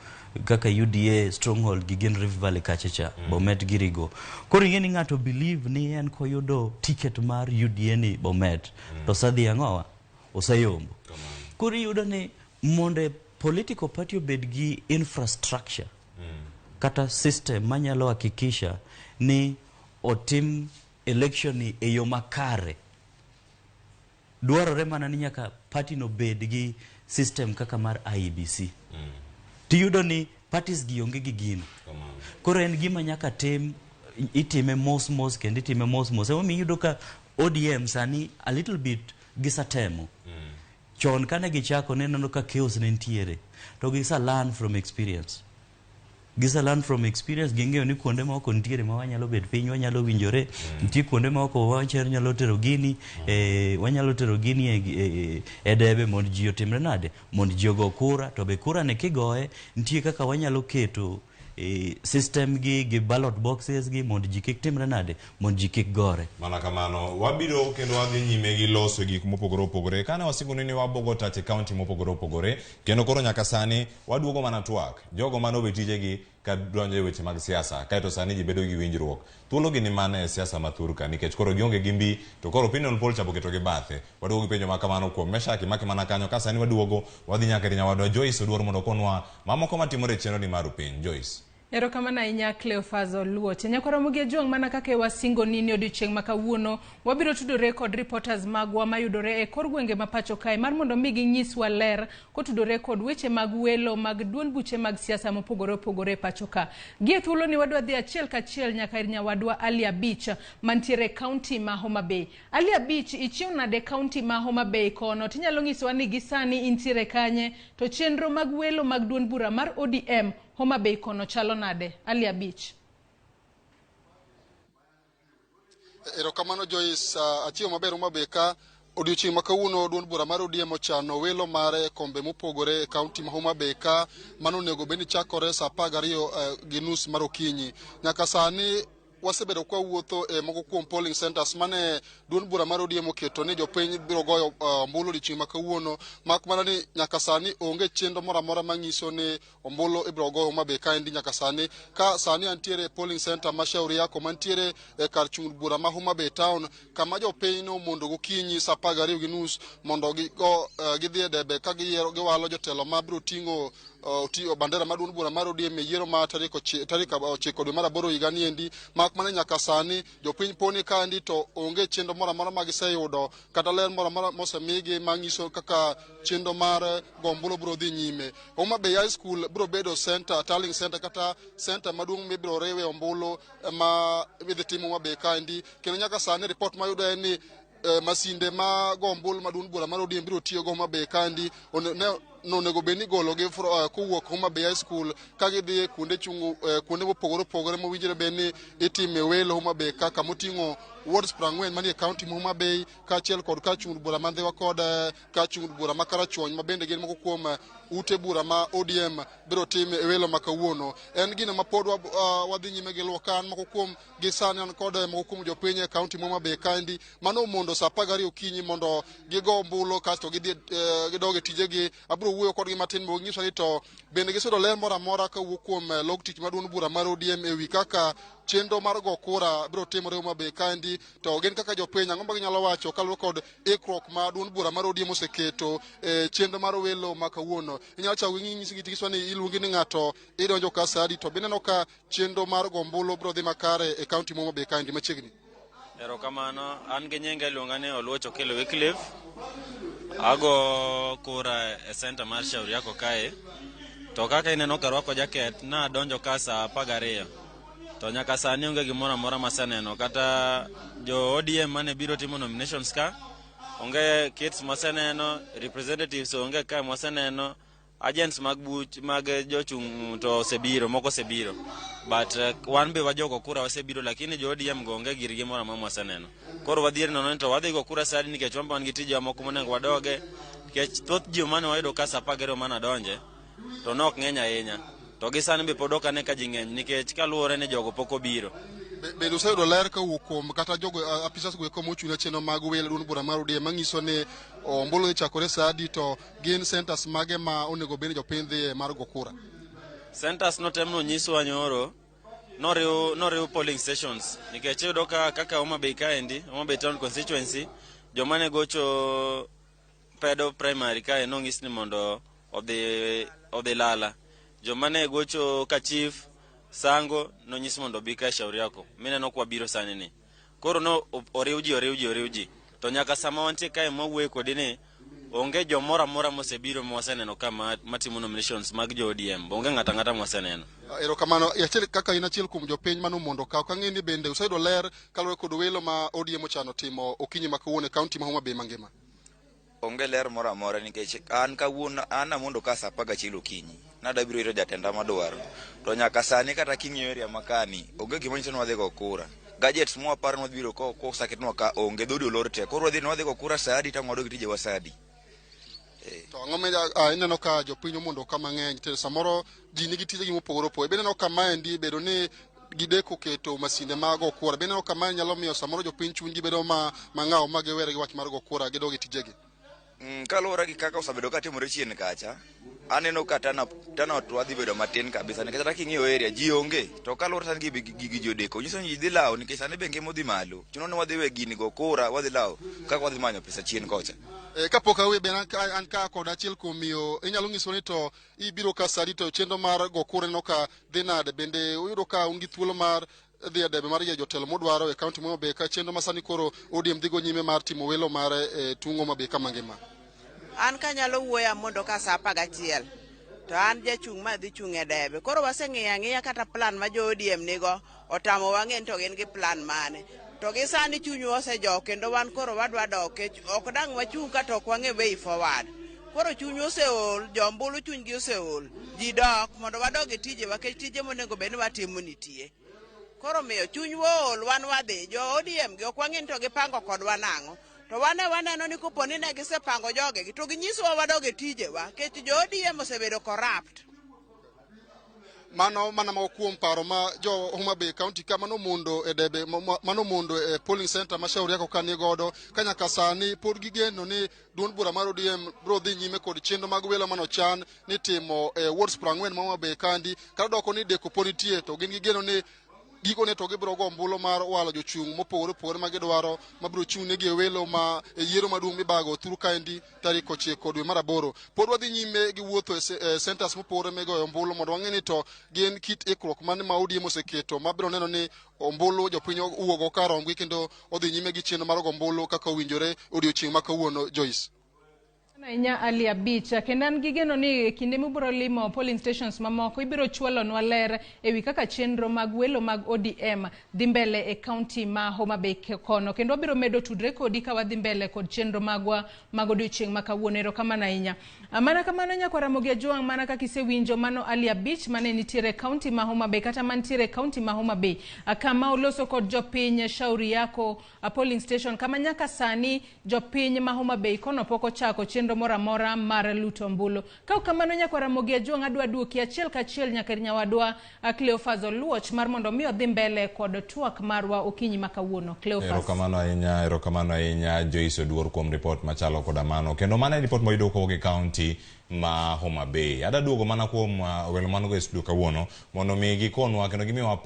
kaka UDA stronghold gi gin Rift Valley kachacha Bomet girigo. Koro ing'eni ng'ato believe ni en koyudo ticket mar UDA ni Bomet to sadhi ang'owa osayombo. Koro iyudo ni monde political party obed gi infrastructure kata system manyalo hakikisha ni otim election ni e yo makare dwarore mana ni nyaka party no bed gi system kaka mar IEBC. Tiyudo ni parties gi onge gi gino. Koro en gima nyaka itime mos kendo itime mos. Ema iyudo ka ODM sani a little bit gisatemo. Chon kane gichako neno ka chaos ne ntiere. To gisa learn from experience. Ging'eyo ni kuonde ma oko ntiere ma wanyalo bet piny, wanyalo winjore. Nitie kuonde ma oko wanyalo tero gini, wanyalo tero gini e debe mondo ji otimre nade, mondo ji ogo kura. To be kura ne kigoye, nitie kaka wanyalo keto system gi ballot boxes gi mondo ji kik timre nade, mondo ji kik gore. Mana kamano, wabiro kendo wadhi nyime gi loso gik mopogore opogore. Kane wasingo ni wabogo tache county mopogore opogore, kendo koro nyaka sani waduogo mana twak. Jogo mano betije gi ka donjo e weche mag siasa, kaeto sani ji bedo gi winjruok. Thuolo gi ni mane e siasa mathurka, nikech koro gionge gimbi, to koro opinion poll chapo keto gi bathe. Waduogo gi penjo makamano kuom Meshaki maki mana kanyo, ka sani waduogo, wadhi nyaka ir nyawadwa Joyce Oduor mondo konwa mamoko matimore chenro ni mar Ruu Piny. Joyce. Erokamano ahinya Cleophas Oluoch. Nyaka Ramogi Ajuang mana kaka wasingo nini odiochieng' makawuono wabiro tudore kod reporters magwa mayudore e kor gwenge ma pacho kae mar mondo mi ginyiswa ler kotudore kod weche mag welo mag duond buche mag siasa mopogore opogore pacho ka. Gie thuolo ni wadwa dhi achiel kachiel nyaka ir nyawadwa Ali Abich mantiere county ma Homa Bay. Ali Abich, ichiew nade county ma Homa Bay kono? Tinyalo nyisowa ni gisani intiere kanye to chenro mag welo mag duond bura mar ODM Homa Bay kono chalo nade? Ali Abich. Erokamano Joyce, achiew maber Homa Bay ka odiochieng' makawuono duond bura mar ODM ochano welo mare kombe mopogore e kaunti ma Homa Bay ka mano onego bed ni chakore saa 12:30 mar okinyi. Nyaka sani wasebedo kwa wuotho e moko kuom polling centers mane duond bura mar ODM oketo ni jopiny biro goyo ombulu odiochieng' makawuono, mak mana ni nyaka sani onge chenro moro amora manyiso ni ombulu ibiro goyo Homa Bay kaendi. Nyaka sani ka sani antiere polling center ma Shauri Yako mantiere e kar chung' bura ma Homa Bay town, kama jopiny no mondo gokinyi saa 12:30 mondo gidhi e debe ka giwalo jotelo ma biro ting'o bandera ma duond bura mar ODM e yiero ma tarik 9 dwe mar 8 higa ni endi. Mak mana nyaka sani jopiny poni kaendi to onge chenro moro amora ma giseyudo kata ler moro amora mosemigi manyiso kaka chenro mar gombulu biro dhi nyime. Homa Bay High School biro bedo center, tallying center kata center maduong' mibiro rewe ombulu ma idhi timo Homa Bay kaendi. Kendo nyaka sani report mayudo en ni masinde ma gombulu ma duond bura mar ODM biro tiyo go Homa Bay kaendi onego bed ni golo gi kowuok Homa Bay High School ka gidhi kuonde mopogore opogore mowinjore bed ni itime welo Homa Bay kaka moting'o wards 40 manie kaunti ma Homa Bay kaachiel kod ka chung' bura Mandhiwa kod ka chung' bura ma Karachuony ma bende gin moko kuom ute bura ma ODM biro time e welo makawuono. En gino ma pod wadhi nyime gi luwo kan moko kuom gisani an kod moko kuom jopiny e kaunti ma Homa Bay kaendi mano mondo saa 12 okinyi mondo gigo ombulu kasto gidog e tijegi. Abiro wuoyo kodgi matin mondo ginyiswa ni to bende gisudo ler moro amora kawuok kuom log tich maduond bura mar ODM ewi kaka chenro mar go kura biro timore Homa Bay kaendi. To gin kaka jopiny ang'o ma ginyalo wacho kaluwore kod ikruok ma duond bura mar ODM oseketo chenro mar welo makawuono. Inyalo chako nyiswa ni iluongi ni ng'ato idonjo ka sadi to bineno ka chenro mar gombulu biro dhi makare e kaunti ma Homa Bay kaendi machiegni. Erokamano, an gi nyinga iluonga ni Oluoch Okelo Wycliffe. Ago kura e center mar Shauri Yako kae. To kaka ineno karwako jaket na donjo ka saa 12. To nyaka sani onge gimoro amora maseneno kata jo ODM mane biro timo nominations ka onge kits maseneno, representatives onge ka maseneno, agents mag jochung' to osebiro, moko osebiro, but wan be wajogo kura wasebiro lakini jo ODM go onge gir gimoro amora maseneno. Koro wadhier nono to wadhi go kura sadi nikech wamba wan gi tije moko monego wadoge nikech thoth ji mane wayudo ka saa 12 mana donje to nok ng'eny ahinya. To gisani be pod okane ka ji ng'eny nikech kaluwore ni jogo pok obiro. Bende useyudo ler kawuok kuom kata jogo apisas go mochung' chenro mag welo duond bura mar ODM manyiso ni ombulu dhi chakore saa adi to gin centers mage ma onego bed ni jopiny dhi mar go kura? Centers notemno nyiswa nyoro noriw polling stations nikech iyudo kaka Homa Bay kaendi, Homa Bay Town constituency, jomane gocho pedo primary kae nong'is ni mondo odhi lala. Jomane gocho ka chief sango nonyis mondo bi ka Shauri Yako. Mineno kwa biro sani ni. Koro no oriw ji. to nyaka sama wantie kae mwawuoye kodi ni onge jomoro amora mosebiro mwaseneno ka matimo nominations mag jo ODM, onge ng'ata ng'ata mwaseneno. Erokamano, achiel kaka in achiel kuom jopiny mano mondo kaw ka ng'eni bende useyudo ler kaluwore kod welo ma ODM ochano timo okinyi ma kawuono e kaunti ma Homa Bay mangima. Onge ler moro amora nikech an kawuono an amondo ka saa 11 okinyi nadabiro iro jatenda madwaro to nyaka sani kata king'iyo area makani onge gima nyiso ni wadhi go kura. Gadgets mwa par no biro ko saketnwa ka onge dodi olor te koro wadhi go kura saa adi ta ng'wado gitije wa saa adi. To ang'o ma ineno ka jopiny mondo ka mang'eny to samoro ji nigi tije gi mopogore opogore. Bende ineno ka maendi bedo ni gideko keto masinde mag go kura. Bende ineno ka mae nyalo miyo samoro jopiny chunygi bedo mang'aw ma giwere gi wach mar go kura gidogi tijegi. Kaluwore gi kaka osabedo katimore chien kacha, aneno ka tana wadhi bedo matin kabisa nikech kata king'iyo area ji onge to kaluwore sani gi jodeko nyiso ni ji dhi lawo nikech sani be ngima odhi malo. Chuno ni wadhi we gini go kura wadhi lawo kaka wadhi manyo pesa chien kocha. Kapok awe ben an ka kod achiel kuom miyo inyalo nyiso ni to ibiro ka sadi to chenro mar go kura no ka dhi nade bende uyudo ka un gi thuolo mar dhi adebe mar jotelo modwaro e kaunti Homa Bay ka chenro masani koro ODM dhigo nyime mar timo welo mare e tung Homa Bay ka mangima. An kanyalo wuoya mondo ka saa 11 to an jachung' ma dhi chung' e debe koro waseng'iyo ang'iya kata plan ma jo ODM nigo otamo wang'en to gin gi plan mane to gi sani chunywa osejok kendo wan koro wadwa dok ok dang' wachung' ka to ok wang'e way forward. Koro chunywa oseol, jombulu chunygi oseol, ji dok mondo wadog e tije wakech tije monego bed ni watimo nitie. Koro miyo chunywa ol wan wadhi jo ODM gi ok wang'en to gipango kodwa nang'o. To waneno ni kopo ni ne gisepango jogegi to ginyisowa wadog e tijewa kech jo ODM osebedo corrupt. Mano mana ma kuom paro ma jo Homa Bay County ka mano mondo e debe mano mondo e polling center ma shauri yako kani godo kanya kasani pod gigeno ni duond bura mar ODM bro dhi nyime kod chenro mag welo mano chan ni timo wards 40 ma Homa Bay kandi ka doko ni deko ponitie to gin gigeno ni gigo ne to gibro go mbulo mar walo jochung' mopogore opogore ma gidwaro mabro chung' ne gi welo ma yiero maduong' mibago thuru kaendi tarik 9 dwe mar 8 pod wadhi nyime gi wuotho e centers mopogore migoyo ombulu mondo wang'e ni to gin kit ikruok mane ma ODM oseketo mabro neno ni ombulu jopiny uogo ka romgi kendo odhi nyime gi chenro mar go ombulu kaka owinjore odiochieng' ma kawuono Joyce. Inya ali abich kendo an gigeno ni kinde mibiro limo polling stations mamoko ibiro chwalo nwa ler ewi kaka chenro mag welo mag ODM dhi mbele e kaunti ma Homa Bay kono kendo biro medo tudre kodi ka wadhi mbele kod chenro magwa mag odiochieng' ma kawuono. Erokamano ahinya. Mana kamano nyako Ramogi Ajuang mana kaka isewinjo mano ali abich mane nitiere kaunti ma Homa Bay kata mantiere kaunti ma Homa Bay kama oloso kod jopiny shauri yako polling station kama nyaka sani jopiny ma Homa Bay kono poko chako chenro mora mora mar luto mbulu. Ka kamano nyako Ramogi Ajuang adwa duoki achiel kachiel nyaka nyawadwa Cleophas Oluoch mar mondo mi odhi mbele kod twak marwa okinyi makawuono. Cleophas. Erokamano ahinya Joyce Oduor kuom report machalo koda mano kendo mana report moyudo kowuok e kaunti ma Homa Bay. Ada duogo mana kuom welo mano go e studio kawuono mondo mi gikonwa kendo gimiwa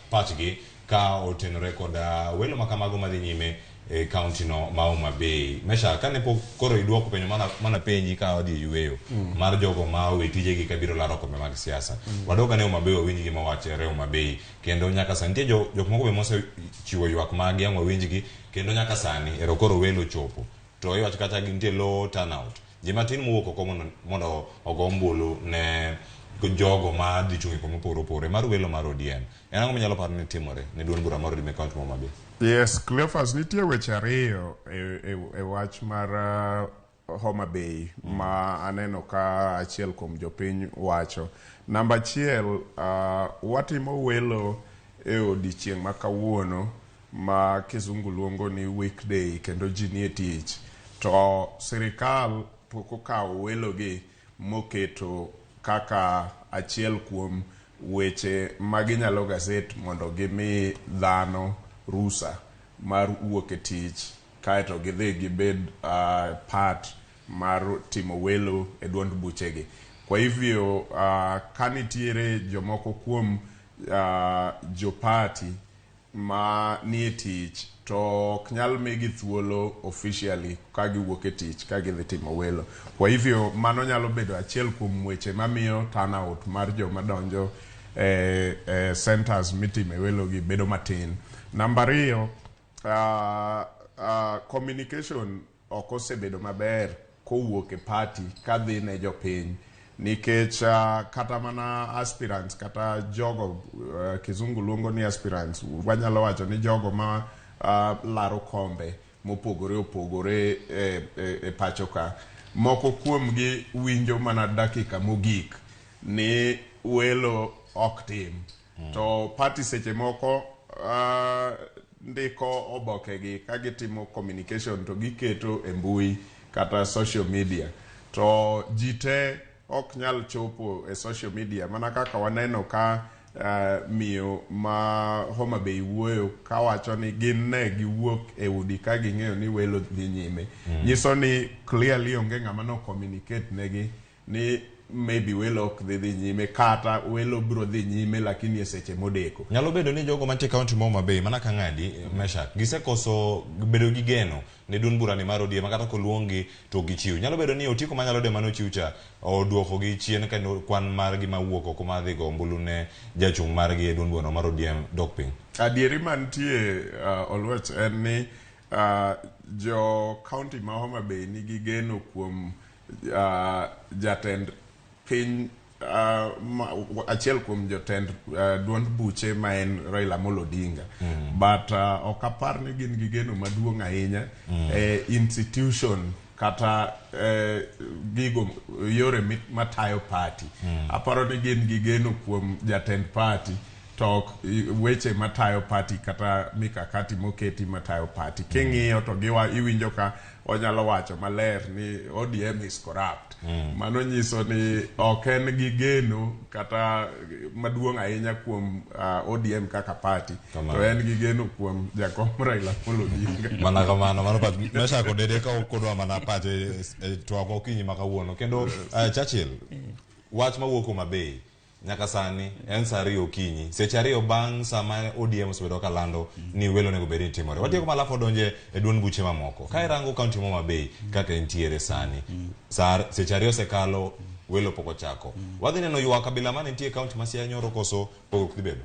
pachgi ka otenore koda welo makamago madhi nyime e kaunti no ma Homa Bay. Mesha kane po koro iduoko penyo mana penji ka odi yueyo mar jogo ma wetije gi kabiro laro kombe mag siasa. Wadoga ne Homa Bay winji gi mawachere Homa Bay kendo nyaka sani jok moko be mose chiwo ywak magi ang'o winjgi kendo nyaka sani ero koro welo chopo. To iwacho kata gintie low turnout. Jima tin muwuok oko mondo ogo ombulu ne jogo ma dhi chung' kuma opogore mar welo mar ODM. En ang'o minyalo paro ni timore ne duond bura mar ODM kaunti ma Homa Bay? Yes, Cleophas, nitie weche ariyo e wach mar Homa Bay ma aneno ka achiel kuom jopiny wacho. Namba achiel, watimo welo e odiochieng' ma kawuono ma kizungu luongo ni weekday kendo ji nie tich. To sirikal pok okawo welo gi moketo kaka achiel kuom weche maginyalo gaset mondo gimi dhano rusa mar wuok e tich kaeto gidhi gibed part mar timo welo e duond buchegi. Kwa hivyo kanitiere jomoko kuom jopati ma nie tich to ok nyal migi thuolo officially ka giwuok e tich ka gidhi timo welo. Kwa hivyo mano nyalo bedo achiel kuom weche mamiyo turnout mar joma donjo centers mitime welo gi bedo matin. Namba 2, communication ok osebedo maber kowuok e party kadhi ne jopiny nikech kata mana aspirants kata jogo kizungu luongo ni aspirants wanyalo wacho ni jogo ma laro kombe mopogore opogore e pacho ka moko kuomgi winjo mana dakika mogik ni welo ok tim to party seche moko ndiko obokegi ka gitimo communication to giketo e mbui kata social media to jite ok nyal chopo e social media mana kaka waneno ka miyo ma Homa Bay wuoyo ka wacho ni gin ne giwuok e udi ka ging'eyo ni welo dhi nyime nyiso ni clearly onge ng'ama no communicate negi ni maybe welo ok dhi nyime kata welo bro dhi nyime lakini e seche modeko nyalo bedo ni jogo mantie county ma Homa Bay mana ka ng'adi Meshak gisekoso bedo gi geno ne dun burani mar ODM makata koluongi to gichiw nyalo bedo ni otiko manyalo de mano chiwcha oduoko gi chien ka kwan margi mawuok oko madhi go ombulu ne jachung' margi e dun burano mar ODM dok piny. Adieri mantie Olwech en ni jo county ma Homa Bay nigi geno kuom jatend piny achiel kuom jotend duond buche ma en Raila Amolo Odinga but ok apar ni gin gi geno maduong' ahinya institution kata gigo yore matayo party aparo ni gin gi geno kuom jatend party to weche matayo party kata mikakati moketi matayo party king'iyo to iwinjo ka onyalo wacho maler ni ODM is corrupt mano nyiso ni ok en gi geno kata maduong' ahinya kuom ODM kaka party to en gi geno kuom jakom Raila Amolo Odinga mana kamano mano pat mesha ko dede ka kodwa mana party to ako kinyi makawuono kendo Churchill wach mawuok Homa Bay nyaka sani en saa 2 okinyi seche 2 bang' sama ODM osebedo kalando ni welo nego bedi timore watieko malafu donje e duond buche mamoko ka irango county Homa Bay kaka entiere sani seche 2 osekalo welo poko chako wadhi neno ywak kabila mane nitie county ma Siaya Nyoro koso pok dhi bedo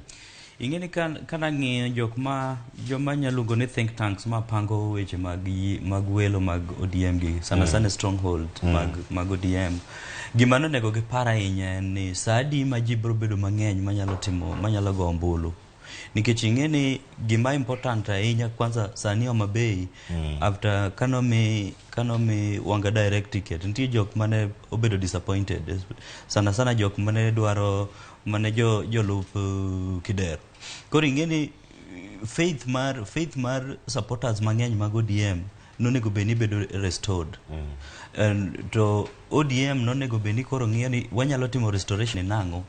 ingeni kana ng'iyo joma nyaluongo ni think tanks ma pango weche mag welo mag ODM gi sana stronghold mag ODM gimano nego gi para ahinya ni sadi ma ji bro bedo mang'eny manyalo go ombulu nikech ingeni gima important ahinya kwanza sani Homa Bay after kanomi wanga direct ticket nitie jok mane obedo disappointed sana jok mane dwaro mane jolup Kider koro ingeni faith mar supporters mang'eny mag ODM nonego beni bedo restored to ODM nonego beni koro ng'iyo ni wanyalo timo restoration nang'o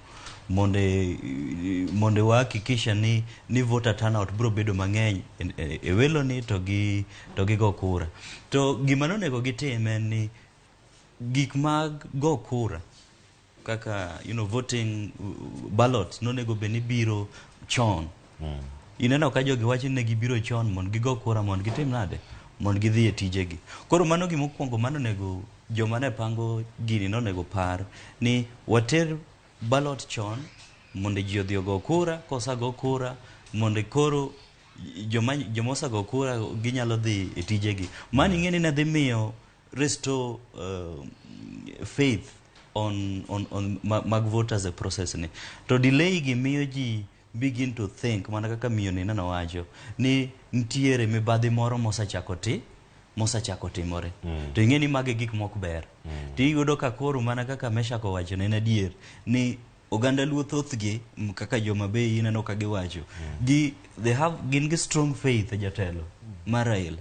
monde wahakikisha ni voter turnout bro bedo mang'eny e welo ni to gi go kura to gima nonego gitim en ni gik mag go kura kaka voting ballots nonego beni biro chon ineno ka jogi wacho ni gibiro chon mondo gigo kura mondo gitim nade mondo gidhi e tijegi koro mano gimokwongo mano nego joma ne pango gini nonego par ni water ballot chon mondo ji odhi go kura kosago kura mondo koro joma osago kura ginyalo dhi e tijegi mano ing'eni ne dhi miyo restore faith on mag voters e process ni to delay gi miyo ji begin to think mana kaka miyo ni nano wacho ni ntiere mibadhi moro mosachako timore to ing'eni mage gik mok ber to iyudo ka koro mana kaka Meshak owacho ne adier ni oganda luo thothgi kaka joma be ineno ka giwacho gin gi strong faith e jatelo mar Raila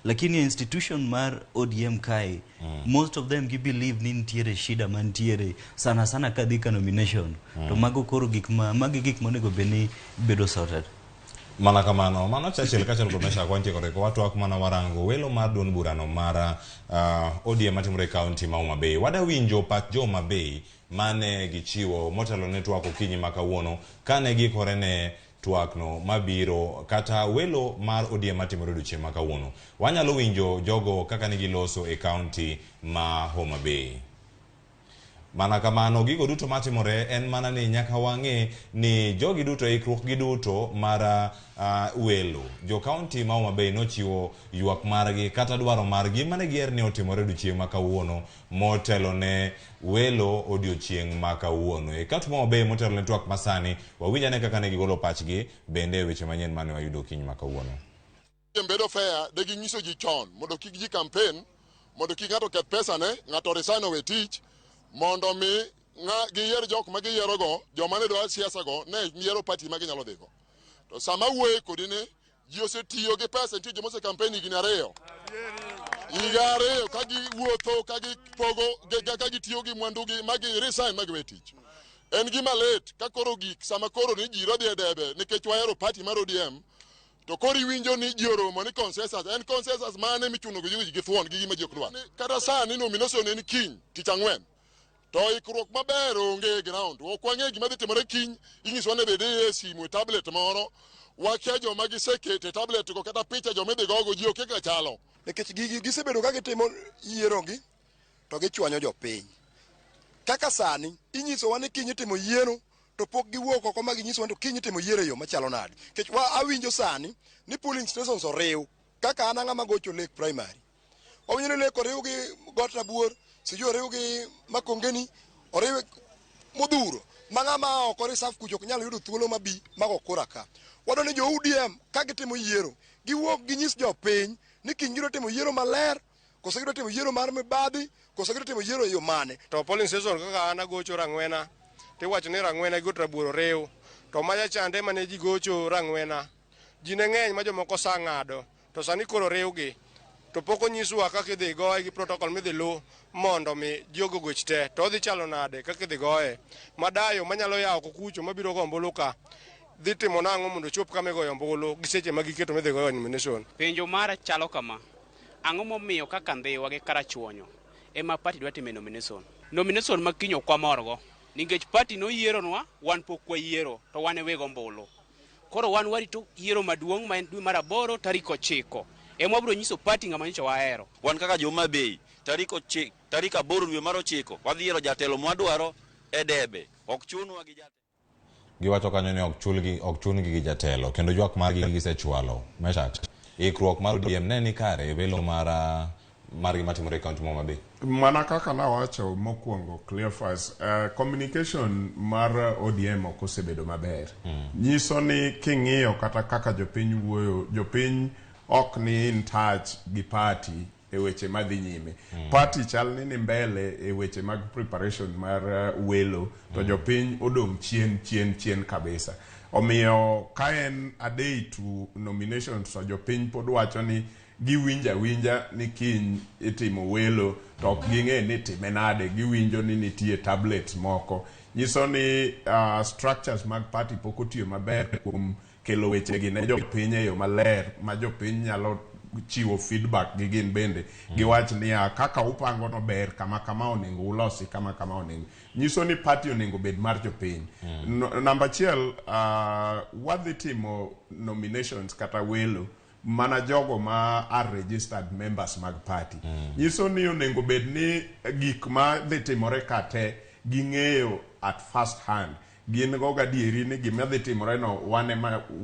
lakini institution mar ODM kai most of them believe ni ntiere shida mantiere sana kadhi ka nomination to mago koro gik monego beni bedo sorted mana kamano mano Churchill kachal go Meshak wantie kore ko watu akmana warango welo mar duond burano mar ODM matimore county ma Homa Bay wada winjo pat jo Homa Bay mane gichiwo motelo network okinyi makawuono kane gikore ne twakno mabiro kata welo mar ODM matimore duche makawuono wanyalo winjo jogo kaka nigi loso e county ma Homa Bay mana kamano gigo duto matimore en mana ni nyaka wang'e ni jogi duto ikruok gi duto mar welo jo kaunti ma Homa Bay nochiwo ywak margi kata dwaro margi mane gier ni otimore odiochieng' ma kawuono motelo ne welo odiochieng' ma kawuono e kaunti ma Homa Bay motelo ne twak masani wawinjane kaka ne gigolo pachgi bende weche manyien mane wayudo kiny ma kawuono. Bedo fair de ginyiso ji chon mondo kik ji campaign mondo kik ng'ato keth pesa ne ng'ato resign owe tich mondo mi giyier jok ma giyiero go joma ne dwa siasa go ne yiero party ma ginyalo dhigo to sama wuoye kodi ne ji osetiyo gi pesa nitie joma ose campaign higni ariyo ka giwuotho ka gipogo ka gitiyo gi mwandu gi ma gi resign ma giwe tich en gima lit ka koro gik sama koro ni ji rodhi e debe nikech wahero party mar ODM to kori winjo ni ji oromo ni consensus en consensus mane michuno go ji githuon gi gima ji ok dwa kata sani nomination en kiny tich ang'wen to ikruok maber onge ground ok wang'e gima dhi timore kiny inyiso ne bede e simu tablet moro wakia joma gisekete tablet go kata picha joma idhi gogo ji ok kaka chalo nikech gigi gisebedo ka gitimo yiero gi to gichwanyo jopiny kaka sani inyisowa ni kiny itimo yiero to pok giwuok oko ma ginyisowa to kiny itimo yiero e yo machalo nade nikech awinjo sani ni polling stations oriw kaka an ang'ama gocho Lake Primary owinjo ni Lake oriw gi Got Rabuor sijui oriw gi Makongeni oriw Modhuro ma ng'ama oko reserve kucho ok nyal yudo thuolo mabi mago kura ka wado ni jo UDM ka gitimo yiero giwuok ginyis jopiny ni kiny giro timo yiero maler koso giro timo yiero mar mibadhi koso giro timo yiero e yo mane to polling station kaka an agocho Rang'wena tiwacho ni Rang'wena Got Rabuor oriw to maja chande mane ji gocho Rang'wena ji ne ng'eny ma jomoko sa ng'ado to sani koro riwgi to pok onyiswa kaka idhi goye gi protocol midhi lu mondo mi jogo goch te to odhi chalo nade kaka idhi goye madayo manyalo yawo kucho mabiro go ombulu ka dhi timo nang'o mondo chop kama igoyo ombulu gi seche ma giketo midhi goyo nomination. Penjo mara chalo kama ang'o momiyo kaka ndhiwa gi karachuonyo ema party dwa time nomination ma kinyo kwa morgo nikech party no yieronwa wan pok wayiero to wan e weg ombulu koro wan warito yiero maduong' ma en dwe mar 8 tarik 9 ema biro nyiso party ng'ama nyicho wahero wan kaka Homa Bay tarik 8 dwe mar 9 wadhi yiero jatelo mwadwaro e debe ok chunwa gi jatelo giwacho kanyo ni ok chungi gi jatelo kendo ywak margi gisechwalo Meshat ikruok mar ODM ne ni kare welo margi matimore kaunti ma Homa Bay mana kaka nawacho mokwongo Cleophas communication mar ODM ok osebedo maber nyiso ni king'iyo kata kaka jopiny wuoyo jopiny ok ni in touch gi party e weche madhi nyime party chal ni mbele e weche mag preparation mar welo to jopiny odong' chien kabisa omiyo ka en a day to nomination to jopiny pod wacho ni giwinja ni kiny itimo welo to ok ging'e ni time nade giwinjo ni nitie tablet moko nyiso ni structures mag party pok otiyo maber kuom kelo weche gi ne jopiny e yo maler ma jopiny nyalo chiwo feedback gi gin bende giwach ni kaka upango no ber kama onego ulosi kama onego nyiso ni party onego bed mar jopiny number 1 wadhi timo nominations kata welo mana jogo ma are registered members mag party nyiso ni onego bed ni gik ma dhi timore kate ging'eyo at first hand gin go gadieri ni gima dhi timore no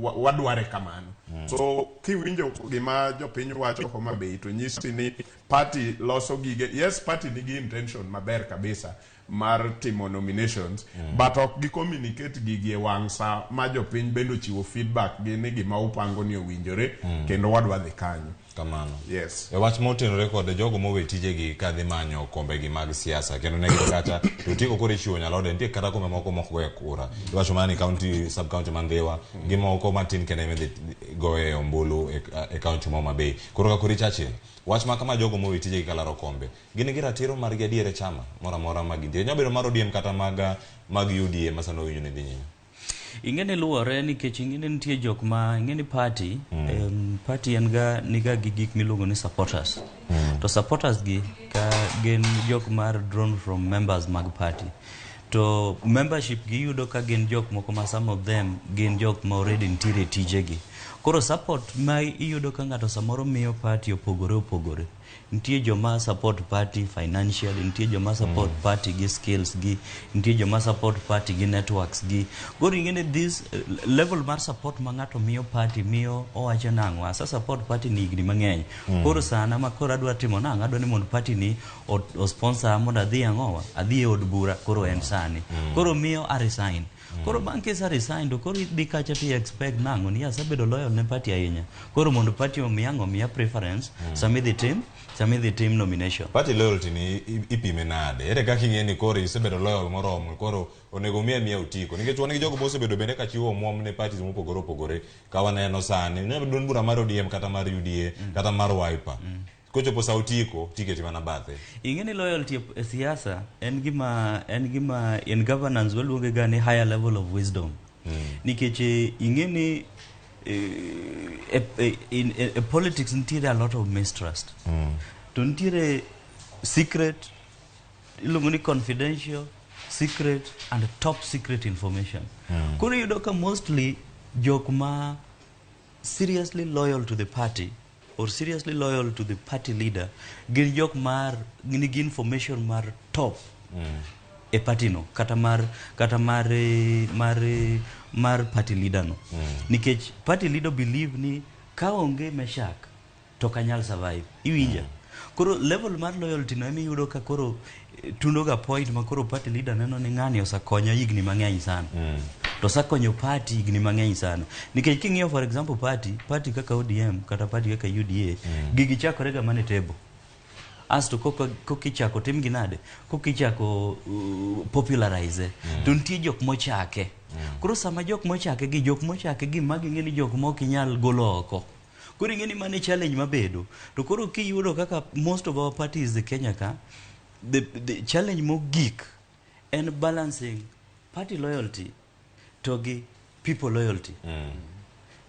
wadware kamano so kiwinjo gima jopiny wacho Homa Bay to nyisi ni party loso gige yes party nigi intention maber kabisa mar timo nominations but ok gi communicate gigi e wang' sa ma jopiny bendo chiwo feedback gi ni gima upango ni owinjore kendo wadwa dhi kanyo kamano yes e wach motenore kod jogo mowe tijegi kadhi manyo kombegi mag siasa kendo ne kata to tiko kore chiwo nyalode nitie kata kombe moko goye kura iwacho mani county sub county mandhiwa gimoko matin kende medhi goye ombulu e county ma Homa Bay koro ka kuri chachi wach ma kama jogo mowe tijegi kalaro kombe gin gi ratiro mar gi adiere chama mora mag gi nyabedo mar ODM kata mag UDA masano winjo ne dhi nyime ingene luore nikech ingene nitie jok ma ingene party party niga gi gik miluongo ni supporters to supporters gi ka gen jok mar drawn from members mag party to membership gi yudo ka gen jok moko ma some of them gen jok ma already nitiere tijegi koro support ma iyudo ka ng'ato samoro miyo party opogore nitie joma support party financially, nitie joma support party gi skills gi, nitie joma support party gi networks gi. Koro ingene this level mar support ma ng'ato miyo party miyo owacho nang'o asa support party ni higni mang'eny. Koro sana ma koro adwa timo nang'o, adwa ni mondo party ni o sponsor mondo adhi ang'owa, adhi e od bura koro en sani. Koro miyo a resign. Koro bang' kesa resign to koro idhi kacha ti expect nang'o ni asebedo loyal ne party ahinya. Koro mondo party omiya preference sami dhi team nomination. Party loyalty ni ipime nade? Ere kaka ing'e ni koro isebedo loyal moromo koro onego miya utiko. Nikech wan gi jogo mosebedo bende ka chiwo omwom ne parties mopogore opogore ka waneno sani. Ne duond bura mar ODM kata mar UDA kata mar Wiper. Kochopo sa utiko tiketi mana bathe. Ing'e ni loyalty e siasa en gima in governance waluonge ga ni higher level of wisdom. Nikech ing'e ni in politics nitiere a lot of mistrust. To nitiere secret, iluongo ni confidential, secret and top secret information. Koro yudo ka mostly jok ma seriously loyal to the party or seriously loyal to the party leader gin jok mar nigi information mar top e party no kata mar party leader no. Nikech party leader believe ni ka onge Meshak to kanyal survive. Iwinja. Koro level mar loyalty no emi yudo ka koro tundo ga point ma koro party leader neno ni ng'ani osakonyo higni mang'eny sana. To sakonyo party higni mang'eny sana. Nikech king'iyo for example party kaka ODM kata party kaka UDA gigi chakore ga mane table. Asto kokichako tim ginade, kokichako popularize, to nitie jok mochake. Koro sama jok mochake gi magi ng'eni jok mokinyal golo oko. Koro ing'eni mane challenge mabedo. To koro kiyudo kaka most of our parties in Kenya ka, the challenge mogik en balancing party loyalty to gi people loyalty.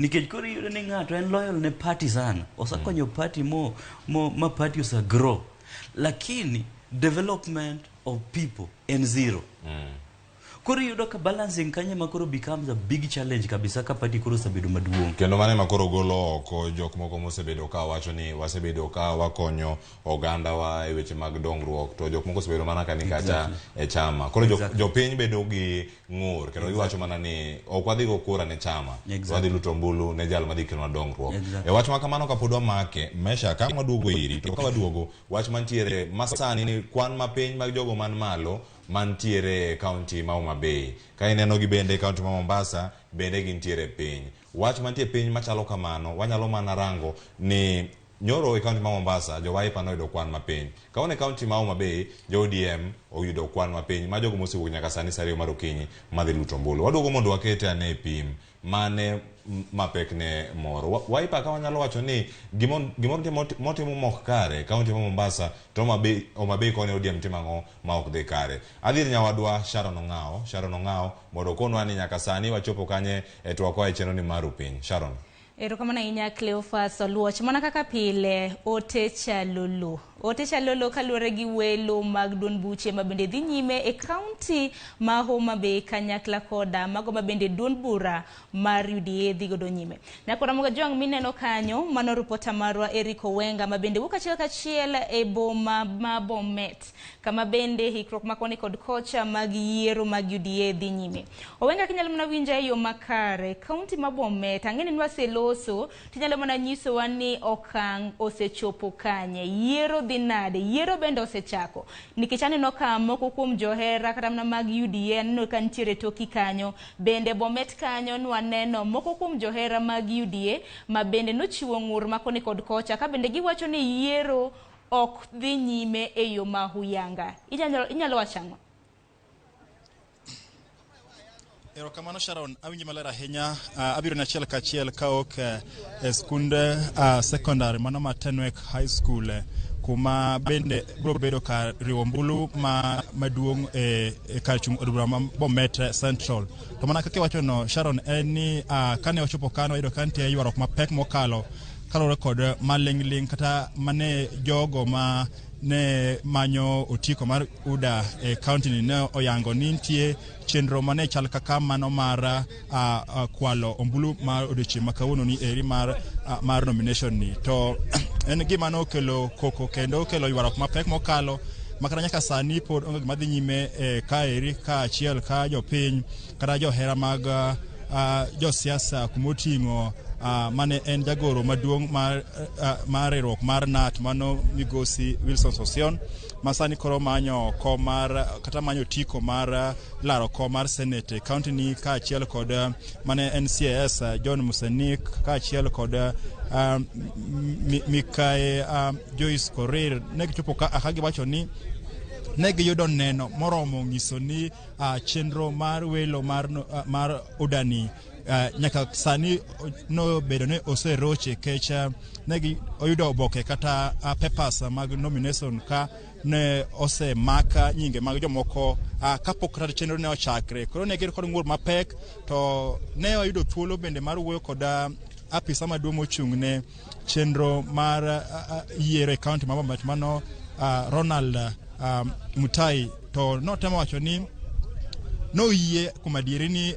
Nikech koro yudo ni ng'ato en loyal ne party sana. Osakonyo party ma party osa grow. Lakini development of people en zero. Koro yudo ka balancing kanye makoro becomes a big challenge kabisa ka party koro sabedo maduong'. Kendo mane makoro golo oko jok moko mosebedo ka wacho ni wasebedo ka wakonyo oganda wa e weche mag dongruok to jok moko sebedo mana ka ni kacha e chama. Koro jopiny bedo gi ng'ur kendo giwacho mana ni ok wadhi go kura ne chama. Wadhi luto mbulu ne jal madhi kelo dongruok. E wach ma kamano kapod wamake Mesha ka waduogo iri to ka waduogo wach mantiere masani ni kwan mapiny mag jogo man malo mantiere county ma Homa Bay. Ka ineno gi bende county ma Mombasa bende gintiere piny. Wach mantie piny machalo kamano wanyalo mana rango ni nyoro e county ma Mombasa jo Wiper noyudo kwan mapiny. Ka one county ma Homa Bay jo ODM oyudo kwan mapiny ma jogo mosewuok nyaka sani sariyo mar okinyi madhi luto mbulu. Waduogo mondo wakete ane e pim mane mapek ne moro. Wiper ka wanyalo wacho ni gimoro motimo mok kare county ma Mombasa to Homa Bay kone ODM timang'o ma ok dhi kare. Adhi nyawadwa Sharon Ong'ao mondo konwa ni nyaka sani wachopo kanye e twako e chenro ni mar Ruu Piny. Sharon. Erokamano ahinya Cleophas Oluoch. Mana kaka pile ote chalolo kaluwore gi welo mag duond buche ma bende dhi nyime e kaunti ma Homa Bay kanyakla koda mago ma bende duond bura mar UDA dhi godo nyime. Nakora moga jong mineno kanyo mano ripota marwa Eric Owenga ma bende wuok achiel e boma ma Bomet kama bende hikruok makoni kod kocha mag yiero mag UDA dhi nyime. Owenga kinyalo mana winja e yo makare kaunti ma Bomet ang'eni nwa seloso tinyalo mana nyiso wani okang' osechopo kanye yiero dhi nade yiero bende osechako nikech aneno ka moko kuom johera kata mana mag UDA no ka ntiere toki kanyo bende Bomet kanyo nwaneno moko kuom johera mag UDA ma bende nochiwo ng'ur makoni kod kocha ka bende giwacho ni yiero ok dhi nyime e yo mahuyanga. Inyalo wachang'o? Erokamano Sharon, awinji maler ahinya. Abiro na achiel kachiel ka ok e skunde secondary mano ma Tenwek High School kuma bende bro bedo ka riwo mbulu maduong' e kar chung' od bura ma Bomet Central. To mana kaka wacho no Sharon en ni kane ochopo kano yudo ka nitie ywaruok mapek mokalo kalore kod maling'ling kata mane jogo ma ne manyo otiko mar UDA e county ni ne oyango ni nitie chenro mane chal kaka mano mar kwalo ombulu mar odiochieng' ma kawuono ni eri mar nomination ni. To en gima no kelo koko kendo kelo ywaruok mapek mokalo makana nyaka sani pod onge gima dhi nyime kaeri ka achiel ka jopiny kata johera mag josiasa kumoting'o mane en jagoro maduong' mar riwruok mar NAT mano migosi Wilson Sossion masani koro manyo kom mar kata manyo tiko mar laro kom mar Senate county ni ka achiel kod mane en CAS John Musenik ka achiel kod Mikae Joyce Korir ne gichopo ka giwacho ni ne giyudo neno moromo nyiso ni chenro mar welo mar udani nyaka sani no bedo ne oseroche kecha ne oyudo oboke kata papers mag nomination ka ne ose maka nyinge mag jomoko kapok kata chenro ne ochakre koro ne gir kod ng'ur mapek to ne oyudo thuolo bende mar wuoyo kod apisa maduong' mochung' ne chenro mar yiero e county ma Bomet mano Ronald Mutai to notemo wacho ni no yie kuma dieri ni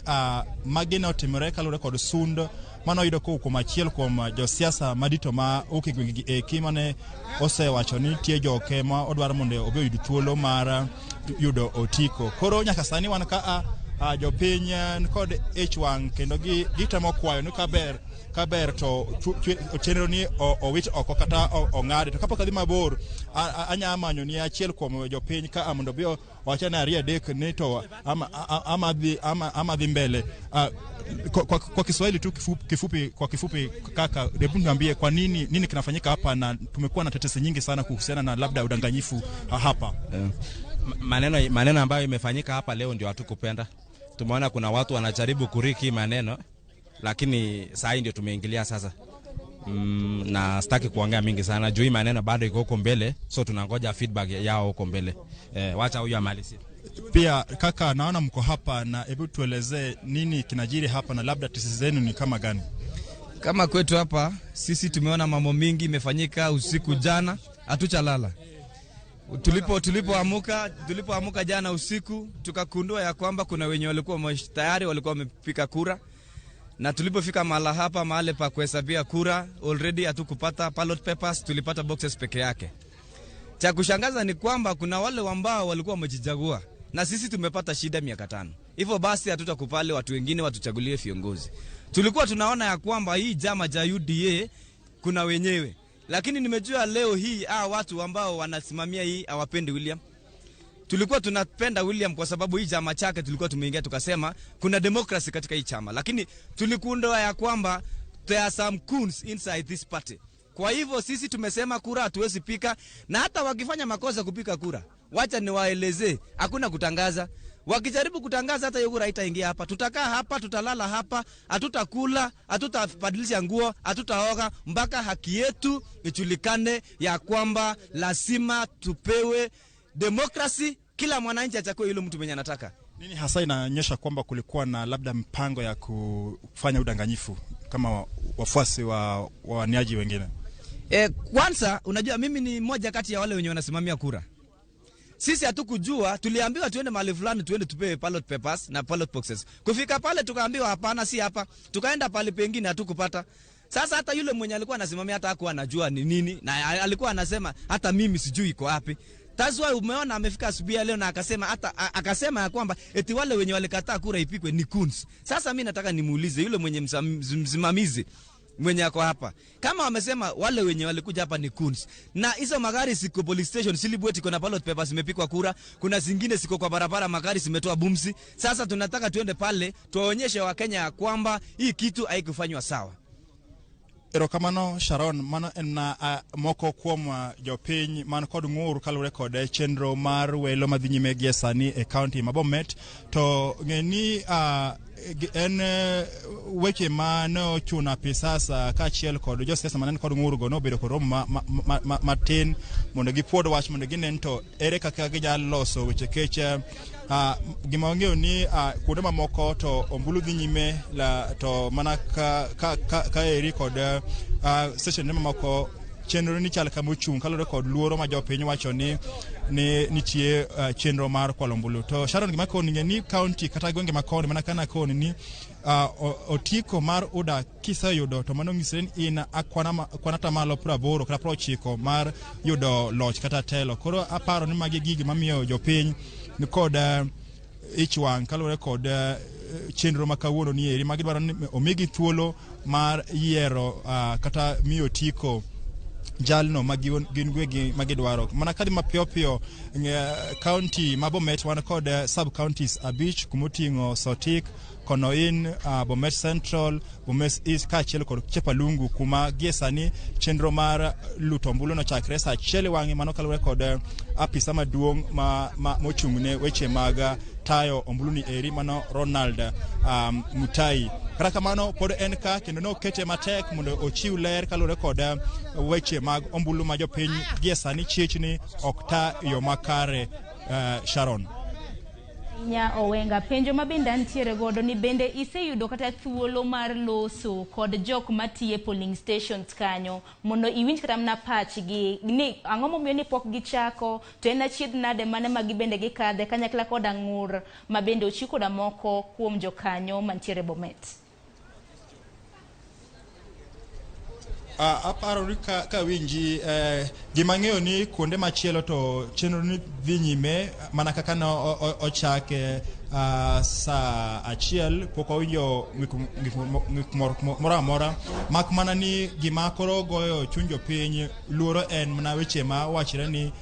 magi ne otimore kalure kod sund mano yudo kuom achiel kuom josiasa madito ma okigwegi eki mane osewacho ni tie joke ma odwaro mondo obe oyud thuolo mar yudo otiko koro nyaka sani wan ka jopiny kod wang kendo gitemo kwayo ni kaber to chenro ni owit oko kata ong'adi to kapok adhi mabor anya manyo ni achiel kuom jopiny ka mondo bi wachana ari adek ni to ama dhi mbele kwa Kiswahili tu kifupi kaka hebu niambie kwa nini kinafanyika hapa na tumekuwa na tetesi nyingi sana kuhusiana na labda udanganyifu hapa maneno ambayo imefanyika hapa leo ndio hatukupenda. Tumeona kuna watu wanajaribu kuriki maneno lakini saa hii ndio tumeingilia sasa. Na sitaki kuongea mingi sana juu hii maneno bado iko huko mbele, so tunangoja feedback yao huko mbele. Wacha huyu amalizie. Pia kaka naona mko hapa na hebu tuelezee nini kinajiri hapa na labda tesi zenu ni kama gani? Kama kwetu hapa sisi tumeona mambo mingi imefanyika usiku jana, hatuchalala. Tulipoamuka jana usiku tukakundua ya kwamba kuna wenye walikuwa tayari walikuwa wamepika kura, na tulipofika mahali pa kuhesabia kura already hatukupata ballot papers, tulipata boxes peke yake. Cha kushangaza ni kwamba kuna wale ambao walikuwa wamejijagua na sisi tumepata shida 500. Hivyo basi hatutakubali watu wengine watuchagulie viongozi. Tulikuwa tunaona ya kwamba hii chama cha UDA kuna wenyewe, lakini nimejua leo hii watu ambao wanasimamia hii hawapendi William. Tulikuwa tunapenda William kwa sababu hii chama chake tulikuwa tumeingia tukasema kuna democracy katika hii chama, lakini tulikundwa ya kwamba there are some coons inside this party. Kwa hivyo sisi tumesema kura hatuwezi pika, na hata wakifanya makosa kupika kura wacha niwaelezee, hakuna kutangaza. Wakijaribu kutangaza hata hiyo kura haitaingia hapa. Tutakaa hapa, tutalala hapa, hatutakula, hatutabadilisha nguo, hatutaoga mpaka haki yetu ijulikane ya kwamba lazima tupewe demokrasi, kila mwananchi achague yule mtu mwenye anataka. Nini hasa inaonyesha kwamba kulikuwa na labda mpango ya kufanya udanganyifu kama wafuasi wa waniaji wengine? Kwanza unajua mimi ni mmoja kati ya wale wenye wanasimamia kura. Sisi hatukujua, tuliambiwa tuende mahali fulani tuende tupewe ballot papers na ballot boxes. Kufika pale tukaambiwa hapana, si hapa. Tukaenda pale pengine hatukupata. Sasa hata yule mwenye alikuwa anasimamia hata hakuwa anajua ni nini, na alikuwa anasema hata mimi sijui iko wapi. That's why umeona amefika asubuhi leo na akasema ya kwamba eti wale wenye walikataa kura ipikwe ni coons. Sasa mimi nataka nimuulize yule mwenye msimamizi mwenye ako hapa, kama wamesema wale wenye walikuja hapa ni coons, na hizo magari siko police station Silibweti kuna ballot papers zimepikwa kura, kuna zingine siko kwa barabara magari zimetoa bumsi. Sasa tunataka tuende pale tuwaonyeshe Wakenya ya kwamba hii kitu haikufanywa sawa. Erokamano Sharon, mano en moko kuom jopiny man kod ng'ur kalure kod chenro mar welo madhi nyime gi sani e county ma Bomet, to ng'eni en weche ma no chuna pisasa ka achiel kod josiasa manen kod ng'ur go no bedo kod matin mondo gipuod wach mondo ginen to ere kaka ginyalo loso weche kecha. Gima ong'eyo ni kuonde mamoko to ombulu dhi nyime to mana ka eri kod session mamoko chenro ni chal kama ochung' kalore kod luoro ma jopiny wacho ni nitie chenro mar kwalo ombulu. To Sharon, gima koni ni county kata gwenge makoni mana kana koni ni otiko mar UDA kiseyudo to mano ng'isre ni in akwana tamalo 80 kata 90 mar yudo loch kata telo. Koro aparo ni magi gigi mamiyo jopiny ni kod ichwang' kalore kod chenro ma kawuono ni eri magi dwaro ni omigi thuolo mar yiero kata miyo tiko jalno gin gwegi magidwaro mana kadi mapiyo piyo county ma Bomet wan kod sub counties abich kumoting'o Sotik, Konoin, Bomet Central, Bomet East kaachiel kod Chepalungu kuma gie sani chenro mar luto ombulu no chakre sa achiel wang'e mano kalure kod apisa maduong' mochung'ne weche mag tayo ombulu ni eri mano Ronald Mutai. Kata kamano pod en ka kendo no kete matek mondo ochiw ler kalure kod weche mag ombulu ma jopiny gie sani chiechni ok ta yo makare. Sharon nya Owenga penjo mabende antiere godo ni bende iseyudo kata thuolo mar loso kod jok matiye polling stations kanyo mondo iwinj kata mna pachgi ni ang'o momiyo ni pok gichako to en achiedh nade mane magi bende gikadhe kanyakla kod ang'ur ma bende ochiw koda moko kuom jokanyo mantiere Bomet. Aparo ni ka winji gima ng'eyo ni kuonde machielo to chenro ni dhi nyime mana kaka no ochake sa achiel pok owinjo moro amora mak mana ni gima koro goyo chuny jopiny luoro en mana weche ma wachre ni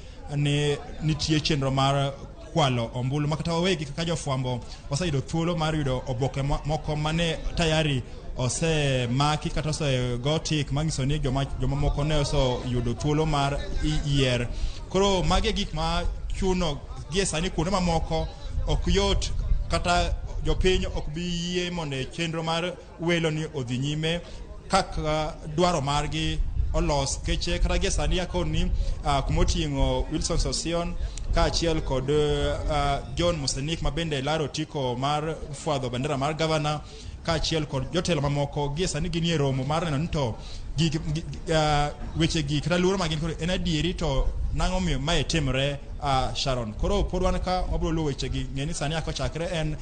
nitie chenro mar kwalo ombulu makata wawegi kaka jofwambo oseyudo thuolo mar yudo oboke moko mane tayari ose maki kata ose gotik mangiso ni joma moko ne oso yudo thuolo mar yier. Koro mage gik ma chuno gie sani kuonde mamoko ok yot kata jopiny ok bi yie mondo chenro mar welo ni odhi nyime kaka dwaro margi olos keche kata gie sani yakoni kumoting'o Wilson Sossion kaachiel kod John Musenik mabende laro tiko mar fwadho bandera mar gavana kaachiel kod jotelo mamoko gie sani gin e romo mar neno ni to weche gi kata luoro magin koro en adieri to nang'o miyo mae timre. Sharon koro pod wan ka wabro luwo weche gi ng'eni sani ako chakre en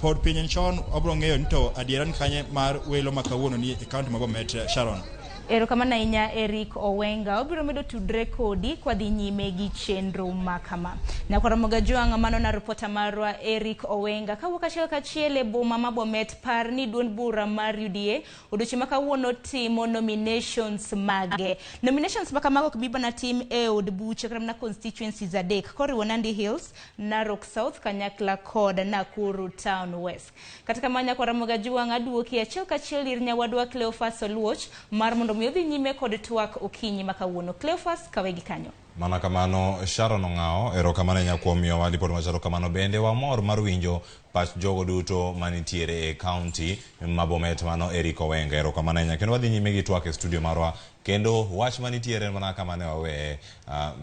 pod piny en chon wabro ng'eyo ni to adiera ni kanye mar welo ma kawuono ni e kaunti ma Bomet. Sharon Erokamano ahinya Eric Owenga, obiro medo tudre kodi kwa dhi nyime gi chenro makama. Na kwa Ramogi Juang mano na ripota marwa Eric Owenga kawuok kachiel e boma ma Bomet par ni duond bura mar UDA odiochieng' ma kawuono timo nominations mage. Nominations makamago ok bi bana tim e od buche kata na constituencies adek koriwo Nandi Hills, Narok South, Kanyakla kod Nakuru Town West. Katika manya kwa Ramogi Juang aduoki achiel ir nyawadwa Cleophas Oluoch mar mondo mi odhi nyime kod twak okinyi makawuono. Cleophas kawegi kanyo. Mana kamano Sharon Ong'ao erokamano nya kuom miyowa lipot machalo kamano bende wamor mar winjo pach jogo duto manitiere e county ma Bomet mano Eric Owenga erokamano nya kendo wadhi nyime gi twak e studio marwa kendo wach manitiere mana kama ne wawe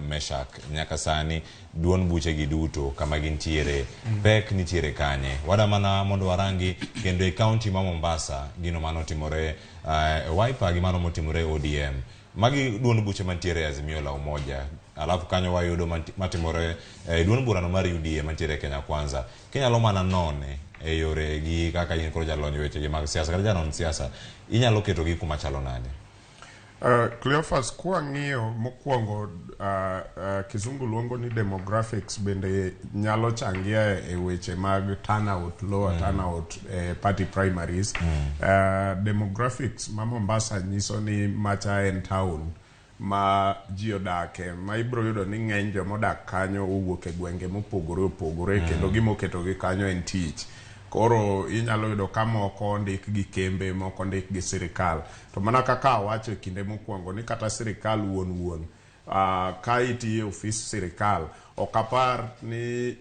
Meshak nyaka sani duon buche gi duto kama gintiere pek nitiere kanye wada mana mondo warangi kendo e county ma Mombasa gino mano timore Wiper gi mano motimore ODM magi duon buche mantiere Azimio la Umoja alafu kanyo wayudo matimore duon burano mar UDA mantiere Kenya Kwanza kinyalo mana none e yore gi kaka in koro jalony weche gi mag siasa kata janon siasa inyalo keto gi kuma chalo nade. Cleophas kwa ng'iyo mokwongo kizungu luongo ni demographics bende nyalo changia e weche mag turnout lower turnout party primaries. Demographics ma Mombasa nyiso ni macha en town ma ji odake ma ibro yudo ni ng'eny joma odak kanyo owuok e gwenge mopogore kendo gimoketo gi kanyo en tich. Koro inyalo yudo ka moko ndik gi kembe moko ndik gi sirikal to mana kaka wacho kinde mokwongo ni kata sirikal wuon ka itiyo ofis sirikal okapar ni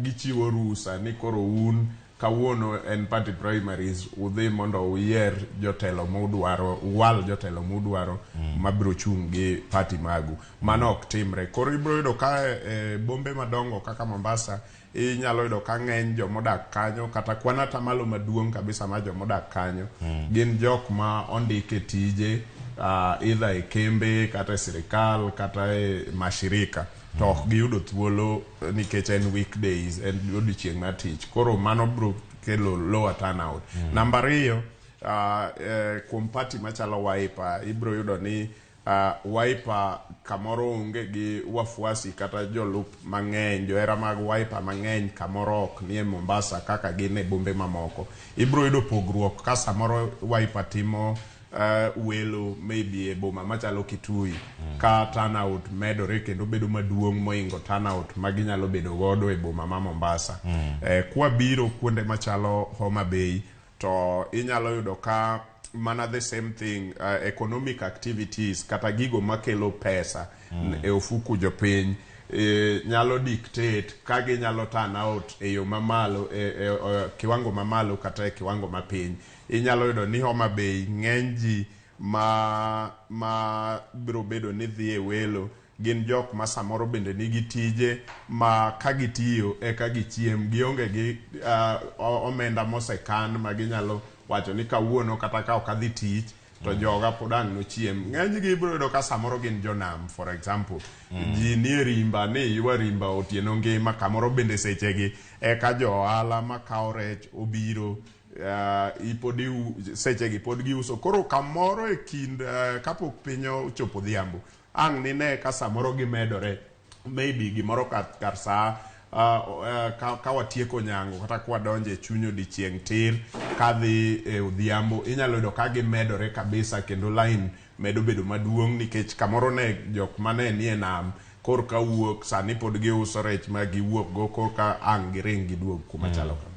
gichiwo rusa ni koro un kawuono en party primaries udhi mondo uyier jotelo mudwaro wal jotelo mudwaro mabiro chung' gi party magu mano ok timre. Koro ibro yudo ka bombe madongo kaka Mombasa inyalo yudo ka ng'eny jomodak kanyo kata kwana tamalo maduong' kabisa ma jomodak kanyo gin jok ma ondike tije either e kembe kata e sirikal kata e mashirika to ok giyudo thuolo nikech en weekdays en odiochieng' mar tich, koro mano biro kelo lower turnout. Namba 2, kuom party machalo Wiper ibiro yudo ni Wiper kamoro onge gi wafuasi kata jolup mang'eny, johera mag Wiper mang'eny kamoro ok nie Mombasa kaka gin e bombe mamoko. Ibiro yudo pogruok ka samoro Wiper timo welo maybe e boma machalo Kitui ka turnout medore kendo bedo maduong' moingo turnout maginyalo bedo godo e boma ma Mombasa. Kwa biro kuonde machalo Homa Bay to inyalo yudo ka mana the same thing, economic activities kata gigo makelo pesa e ofuku jopiny nyalo dictate ka ginyalo turn out e yo mamalo kiwango mamalo kata e kiwango mapiny. Inyalo yudo ni Homa Bay ng'eny ji ma biro bedo ni dhi e welo gin jok ma samoro bende nigi tije ma ka gitiyo eka gichiem, gionge gi omenda mosekan ma ginyalo wacho ni kawuono kata ka ok adhi tich to joga podang' no chiem. Ng'eny gi biro yudo ka samoro gin jonam, for example ji nie rimba ni ywa rimba otieno ngima kamoro bende sechegi eka jo ohala makawo rech obiro sechegi pod giuso, koro kamoro e kind kapok piny ochopo dhiambo ang' nine ka samoro gimedore maybe gimoro kar saa ka watieko nyango kata kwa donje e chuny odiochieng' tir kadhi e odhiambo inyalo yudo ka gimedore kabisa kendo line medo bedo maduong' nikech kamoro ne jok mane nie nam kor ka wuok sani pod giuso rech ma giwuok go kor ka ang' giring giduog kuma chalo kama.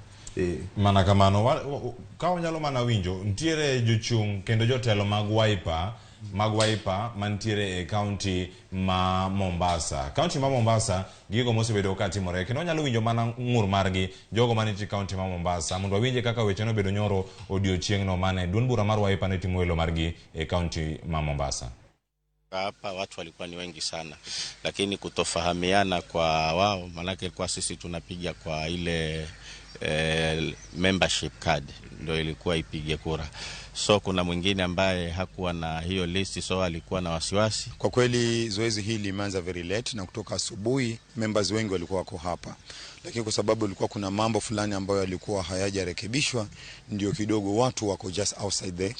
Mana kamano ka wanyalo mana winjo ntiere jochung' kendo jotelo mag Wiper mantiere e county ma Mombasa. County ma Mombasa gigo mosebedo ka timore kendo wanyalo winjo mana ng'ur margi jogo manitie county ma Mombasa mondo wawinje kaka weche no bedo nyoro odiochieng' no mane duond bura mar Wiper ne timo welo margi e county ma Mombasa. Hapa watu walikuwa ni wengi sana, lakini kutofahamiana kwa wao, manake kwa sisi tunapiga kwa ile membership card ndio ilikuwa ipige kura, so kuna mwingine ambaye hakuwa na hiyo list, so alikuwa na wasiwasi. Kwa kweli zoezi hili limeanza very late na kutoka asubuhi members wengi walikuwa wako hapa, lakini kwa sababu ilikuwa kuna mambo fulani ambayo yalikuwa hayajarekebishwa ndio kidogo watu wako just outside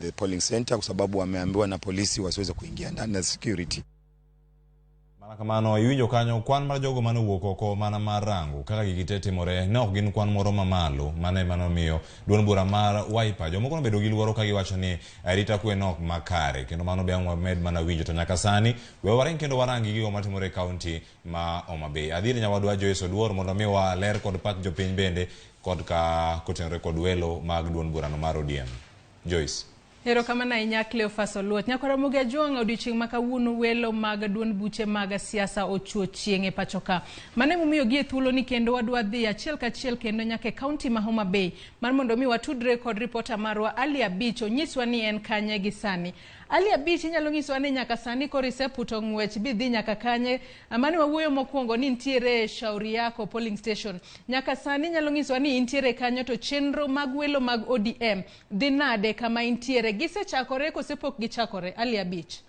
the polling center kwa sababu wameambiwa na polisi wasiweze kuingia ndani na security. Mana kamano iwinjo kanyo kwan mar jogo mane wuok oko mana marango kaka gikite timore ne ok gin kwan moro mamalo mane miyo duond bura mar Wiper jomoko nobedo gi luoro ka giwacho ni arita kwe nok makare kendo mano be ang'o med mana winjo to nyaka sani we wareng kendo warangi gigo matimore e county ma Homa Bay. Adhiri nyawadwa Joyce Oduor mondo mi wa ler kod pach jopiny bende kod ka kotenore kod welo mag duond burano mar ODM. Joyce. Hero kama na inyakle Fasoluot nyakora Ramogi juanga odiochieng' makawuono welo mag duond buche mag siasa ochuo chieng' e pachoka. Mane mumiyo gie thuolo ni kendo wadwa dhi achiel kachiel kendo nyake county ma Homa Bay mar mondo mi watudre kod reporter marwa Ali Abich onyiswa ni en kanye gi sani. Ali Abich inyalo nyiswa ni nyaka sani koriseputo ng'wech bidhi nyaka kanye mane wawuoyo mokwongo ni ntiere Shauri Yako polling station. Nyaka sani inyalo nyiswa ni intiere kanyo to chenro mag welo mag ODM dhi nade kama intiere gisechakore kosepok gichakore. Ali Abich.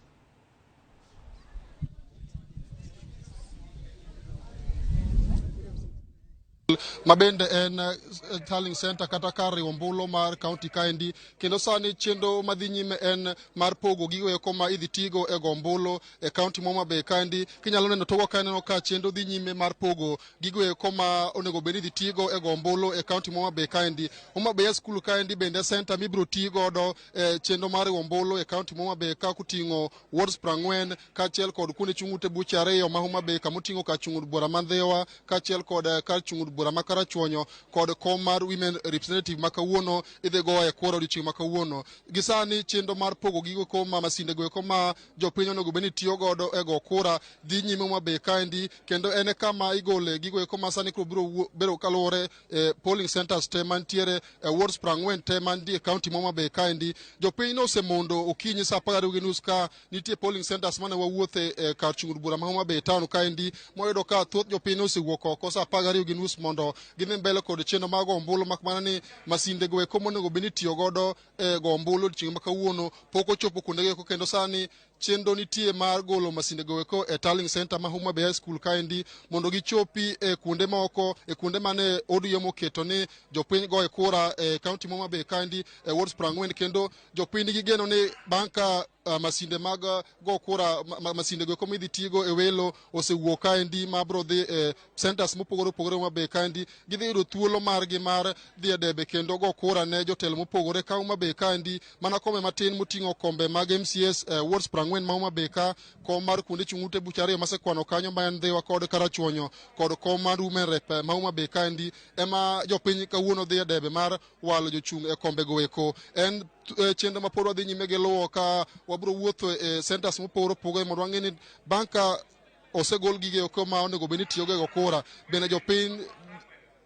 mabende en tallying center kata kar riwo ombulu mar county kaendi kendo sani chenro madhi nyime en mar pogo gigo eko ma idhi tigo e go ombulu e county ma Homa Bay kaendi. Kinyalo neno togo kaneno ka chenro dhi nyime mar pogo gigo eko ma onego bed idhi tigo e go ombulu e county ma Homa Bay kaendi. Homa Bay school kaendi bende center mibro tigo do chenro mar riwo ombulu e county ma Homa Bay ka kutingo wards 40 kaachiel kod kuonde chung'ute buche ariyo ma Homa Bay kamotingo ka chung'ut bura Mandhewa kaachiel kod ka chung'ut bura makara chuonyo kod kom mar women representative makawuono idhi go e koro odiochieng' makawuono. Gisani chenro mar pogo gigo ko ma masinde go eko ma jopiny onego beni tiyo godo e go kura dhi nyime Homa Bay kaendi kendo ene kama igole gigo eko ma sani biro bedo kalore polling centers te mantiere wards 40 te mantie county Homa Bay kaendi. Jopiny no osemondo okinyi saa 12:30 ka nitie polling centers mane wawuothe kar chung'ut bura ma Homa Bay town kaendi moyudo ka thoth jopiny osewuok oko saa 12:30 mondo gidhi mbele kod chenro mag ombulu makmana ni masinde go eko monego beni tiyo godo go ombulu chieng' ma kawuono pok ochopo kuonde go kendo sani chenro nitie mar golo masinde go eko e Tallying Center ma Homa Bay High School kaendi mondo gichopi e kuonde moko e kuonde mane ODM oketo ni jopiny go e kura e kaunti ma Homa Bay kaendi e wards 40 kendo jopiny gigeno ni banka masinde mag go kura masinde go komidhi tigo e welo osewuok kaendi ma bro dhi centers mopogore opogore Homa Bay kaendi gidhi yudo thuolo margi mar dhi e debe kendo go kura ne jotelo mopogore ka Homa Bay kaendi mana kombe matin moting'o kombe mag MCS wards 40 ma Homa Bay ka kom mar kuonde chung'ute bucha ariyo masekwano kanyo ma en Dhiwa kod Karachuonyo kod kom mar Women Rep ma Homa Bay kaendi ema jopiny kawuono dhi e debe mar walo jochung' e kombe go eko en chenro ma pod wadhi nyime gi luwo ka wabro wuotho e centers mopogore opogore mondo wang'e ni banka osegol gige oko ma onego bed ni tiyogo e go kura bende jopiny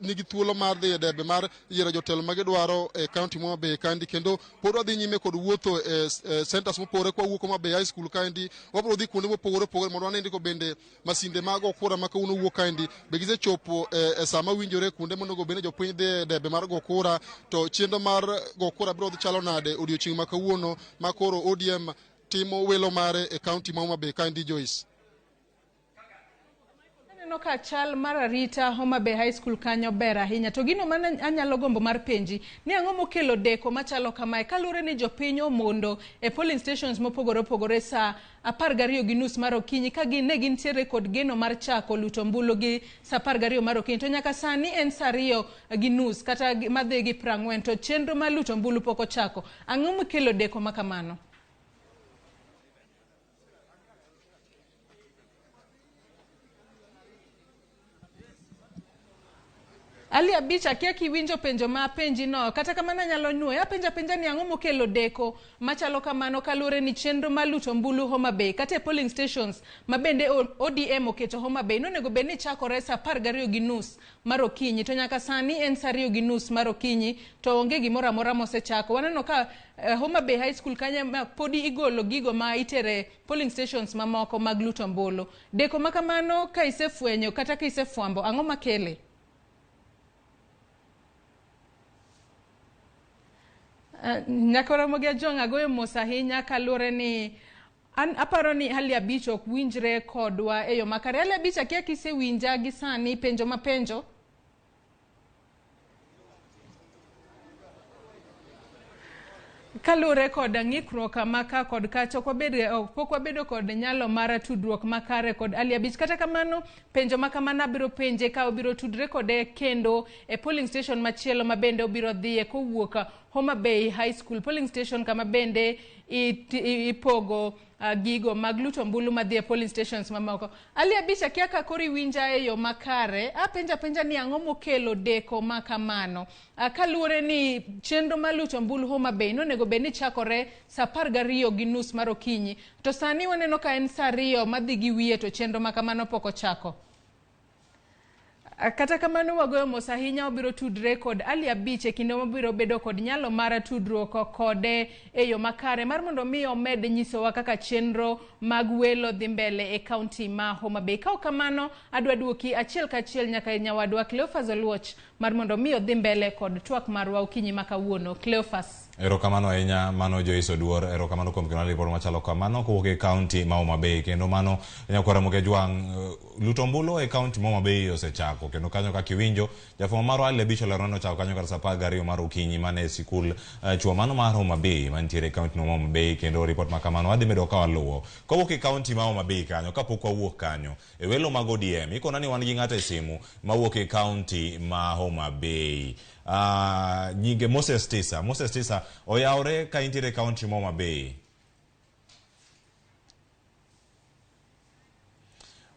nigi thuolo mar dhi e debe mar yiero jotelo ma gidwaro e kaunti ma Homa Bay kaendi kendo pod wadhi nyime kod wuotho e centers mopogore kwa wuok Homa Bay High School kaendi wabro dhi kuonde mopogore opogore mondo wane ndiko bende masinde mag okura ma kawuono wuok kaendi be gisechopo e sama winjore kuonde monego bed ni jopiny dhi e debe mar go kura to chenro mar go kura biro dhi chalo nade odiochieng' ma kawuono ma koro ODM timo welo mare e kaunti ma Homa Bay kaendi Joyce. Aneno ka chal mar arita Homa Bay High School kanyo ber ahinya to gino man anyalo gombo mar penji ni ang'o mokelo deko machalo kamae kaluwore ni jopiny omondo e polling stations mopogore opogore sa 12:30 mar okinyi ka ne gintiere kod geno mar chako luto mbulu gi sa 12 mar okinyi to nyaka sani en sa 2:30 kata madhi gi 40 to chenro mar luto mbulu pok ochako. Ang'o mokelo deko makamano? Ali abich akia kiwinjo penjo ma penji no kata kamana nyalo nyuoya penja ni ang'o mokelo deko machalo kamano kaluwore ni chenro mar luto mbulu Homa Bay kata polling stations ma bende ODM oketo Homa Bay nonego bed ni chakore sa 12:30 mar okinyi to nyaka sani en sa 2:30 mar okinyi to onge gimoro amora mosechako. Waneno ka Homa Bay High School kanya podi igolo gigo ma itere polling stations mamoko mag luto mbulu. Deko makamano ka isefwenyo kata ka isefwambo ang'o makele? Nyakora mogia jonga goyo mos ahinya kaluwore ni an aparo ni hali abich ok winjre kodwa e yo makare. Hali abich akia kisewinja gi sani penjo mapenjo kaluwore kod ng'ikruok maka kod kacha pok wabedo kod nyalo mar tudruok makare kod hali abich. Kata kamano penjo makamana biro penje ka obiro tudre kode kendo e polling station machielo ma bende obiro dhiye kowuok Homa Bay High School polling station kama bende ipogo gigo mag luto mbulu madhi e polling stations mamoko. Ali abich akia ka kori winja e yo makare penja ni ang'o mokelo deko makamano kaluwore ni chenro mar luto mbulu Homa Bay nonego bed ni chakore sa 12:30 mar okinyi to sani waneno ka en sa 2 madhi gi wiye to chenro makamano pok ochako. Kata kamano wagoyo mos ahinya obiro tudre kod Ali abich e kinde mabiro bedo kod nyalo mar tudruok kode e yo makare mar mondo mi omed nyisowa kaka chenro mag welo dhi mbele e kaunti ma Homa Bay. Ka kamano adwa duoki achiel kachiel nyaka nyawadwa Cleophas Oluoch mar mondo mi odhi mbele kod twak marwa okinyi makawuono. Cleophas. Erokamano ahinya mano Joyce Oduor, erokamano kuom kino liporo machalo kamano kowuok e kaunti ma Homa Bay kendo mano nyakwara moge jwang' luto mbulu e kaunti ma Homa Bay osechako kendo kanyo ka kiwinjo jafwambo marwa Ali abich olero ni ochako kanyo kar sa 12 mar okinyi mane e sikul chuo mano mar Homa Bay mantiere e kaunti no Homa Bay kendo report makamano wadhi medo ka waluwo kowuok e kaunti ma Homa Bay kanyo kapok wawuok kanyo e welo mag ODM ikona ni wan gi ng'ato e simu mawuok e kaunti ma Homa Bay. Nyinge Moses Tisa oyawre ka intiere kaunti ma Homa Bay.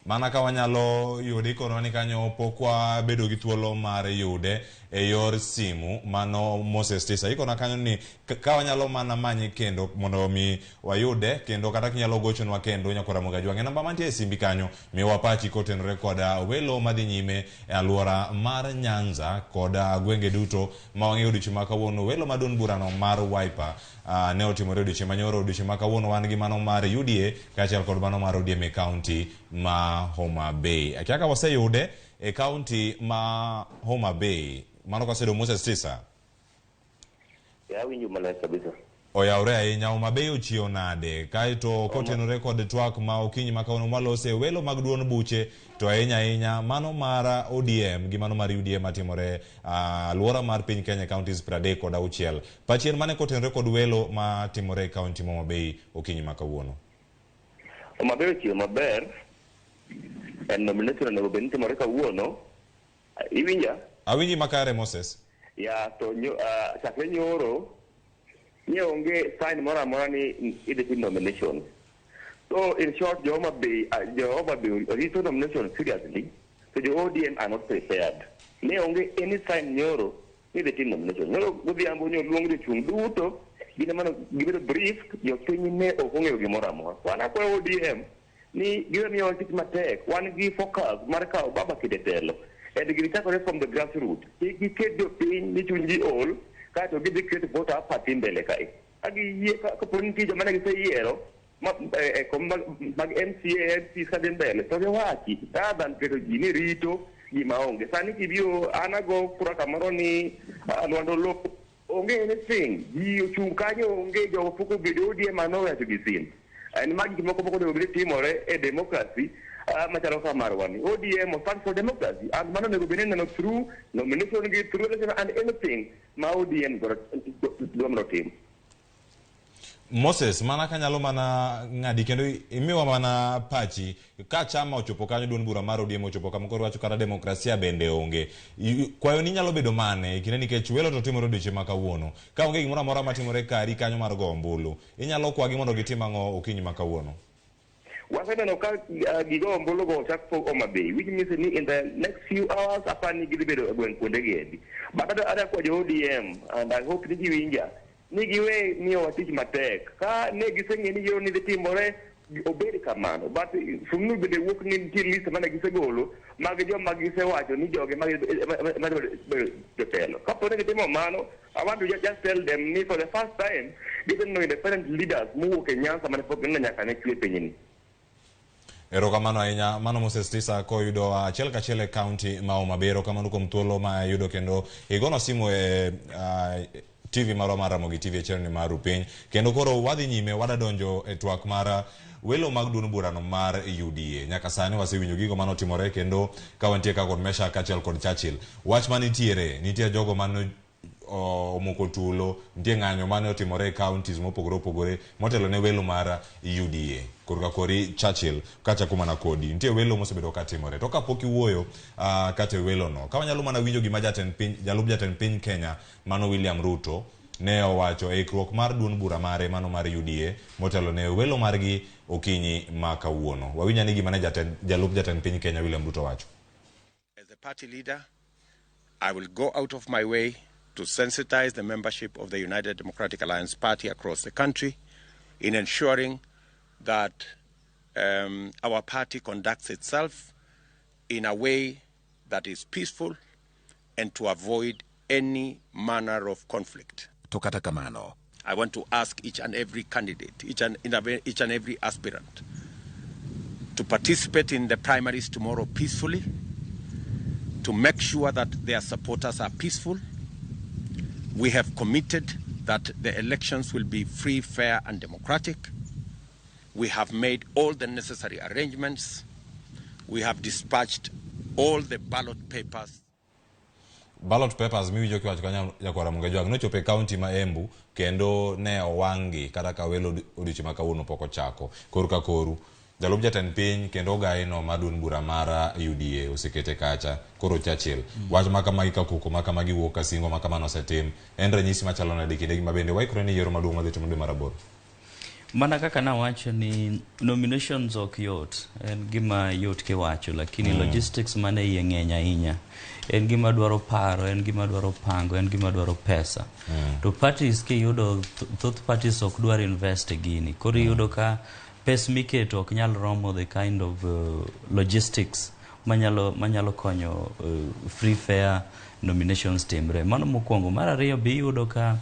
Mana ka wanyalo yude kono ni kanyo pokwa bedo gi thuolo mar yude e yor simu mano Moses Tisa ikona kanyo ni ka wanyalo mana manyi kendo mondo mi wayude kendo kata kinyalo gochonwa kendo nyakora moga jwange namba mantie e simbi kanyo mi wapachi kotenore koda welo madhi nyime e alwora mar Nyanza koda gwenge duto ma wang'eyo odiochieng' ma kawuono welo madon burano mar Wiper ne otimore odiochieng' manyoro odiochieng' ma kawuono wan gi mano mar UDA kaachiel kod mano mar ODM e kaunti ma Homa Bay. Akiaka waseyude e kaunti ma Homa Bay mano kasedo Moses Tisa ya winjo maler kabisa oyaure ahinya Homa Bay ochio nade kaito kotenore kod twak ma okinyi makawuono malose welo mag duon buche to ahinya mano mar ODM gi mano mar UDA matimore alwora mar piny Kenya counties 36 pachien mane kotenore kod welo matimore e kaunti ma Homa Bay okinyi makawuono Homa Bay ochio maber en nomination ne oben timore kawuono iwinja awinji makare Moses ya to chakre nyoro nie onge sign mora ni idhi nomination. So in short, Homa Bay rito nomination seriously. So the ODM are not prepared. Ne onge any sign nyoro ni idhi nomination. Nyoro godhiambo luong jochung' duto gine mano gibedo brief jopiny ne ok ong'eyo gimoro amora. Wan akwayo ODM ni giwe miyo tich matek. Wan gi focus mar kawo baba kidetelo. And gichakore from the grassroots. Giket jopiny ni chuny ji ol kato gidhi keto voter party mbele kae agi kapo ni tije mane giseyiero mag MCA MCs kadhi mbele to giwachi rather keto ji ni rito gima onge sani kibiro anago kura kamoro ni Lwando Loko onge anything ji ochung' kanyo onge jogo pok obedo ODM anowecho gisin en magi gimoko pok onego bed timore e democracy machalo kamarwani ODM stand for democracy and mano nego bene neno through nomination gi through election and anything ma ODM dwamno tim Moses mana kanyalo mana ng'adi kendo imiwa mana pachi ka chama ochopo kanyo duon bura mar ODM ochopo kama koro wacho kata demokrasia bende onge kwayo ni nyalo bedo mane kine nikech welo to timore odiochieng' ma kawuono ka onge gimoro amora matimore kari kanyo mar go ombulu inyalo kwagi mondo gitim ang'o okinyi ma kawuono waseneno ka gigo ombulu go chak po Homa Bay which means ni in the next few hours apani gidhi bedo gweng' kuonde gendi but ada kwa jo ODM and I hope ni giwinja ni giwe miyo watich matek ka ne giseng'e ni yoro ni dhi timore obed kamano but fung'u bende wuok ni nitie list mane gisegolo mag joma gisewacho ni joge mag jotelo kapo ne gitimo mano I want to just tell them ni for the first time given no independent leaders muwuok e Nyanza mane pok gineno nyaka ne chwe pinyni erokamano ahinya mano Moses Tisa koyudo achiel kachiel e kaunti ma Homa Bay erokamano kuom thuolo ma yudo kendo igono simu e TV marwa mar Ramogi TV channel mar Ruu Piny kendo koro wadhi nyime wadadonjo e twak mar welo mag duond burano mar UDA nyaka sani wasewinjo gigo manotimore kendo ka wantie ka kod Mesha kachiel kod Churchill wach nitie jogo mano omoko tulo nitie ng'anyo mane otimore e counties mopogore opogore motelo ne welo mar UDA korka kori Churchill kacha kumana kodi nitie welo mosebedo ka timore to kapok iwuoyo kate welo no ka wanyalo mana winjo gima jalub jatend piny Kenya mano William Ruto ne owacho e ikruok mar duond bura mare mano mar UDA motelo ne welo margi okinyi ma kawuono wawinya ni gima ne jalub jatend piny Kenya William Ruto wacho. As the party leader I will go out of my way to sensitize the membership of the United Democratic Alliance Party across the country in ensuring that our party conducts itself in a way that is peaceful and to avoid any manner of conflict. Tokata kamano. I want to ask each and every candidate, each and every aspirant to participate in the primaries tomorrow peacefully, to make sure that their supporters are peaceful. We have committed that the elections will be free, fair, and democratic. We have made all the necessary arrangements. We have dispatched all the ballot papers. Ballot papers miwijo kiwacho kanya kwa Ramogi jwag nochope county ma Embu kendo ne owangi kata ka welo odiochieng' ma kawuono pok ochako koru ka koru jalub jatend piny kendo gaino madun bura mara UDA osekete kacha koro Churchill wach makamagi ka koko makamagi wuok ka singo makamano osetim en ranyisi machalo nade kinde ma bende waikore ni yiero maduong' madhi timore mar aboro mana kaka nawacho ni nominations ok yot en gima yot kiwacho lakini logistics mane iye ng'eny ahinya en gima dwaro paro en gima dwaro pango en gima dwaro pesa to parties kiyudo thoth parties ok dwar invest e gini koro yudo ka pes miketo ok nyal romo the kind of logistics manyalo konyo free fair nominations timre mano mokwongo mar ariyo bi yudo ka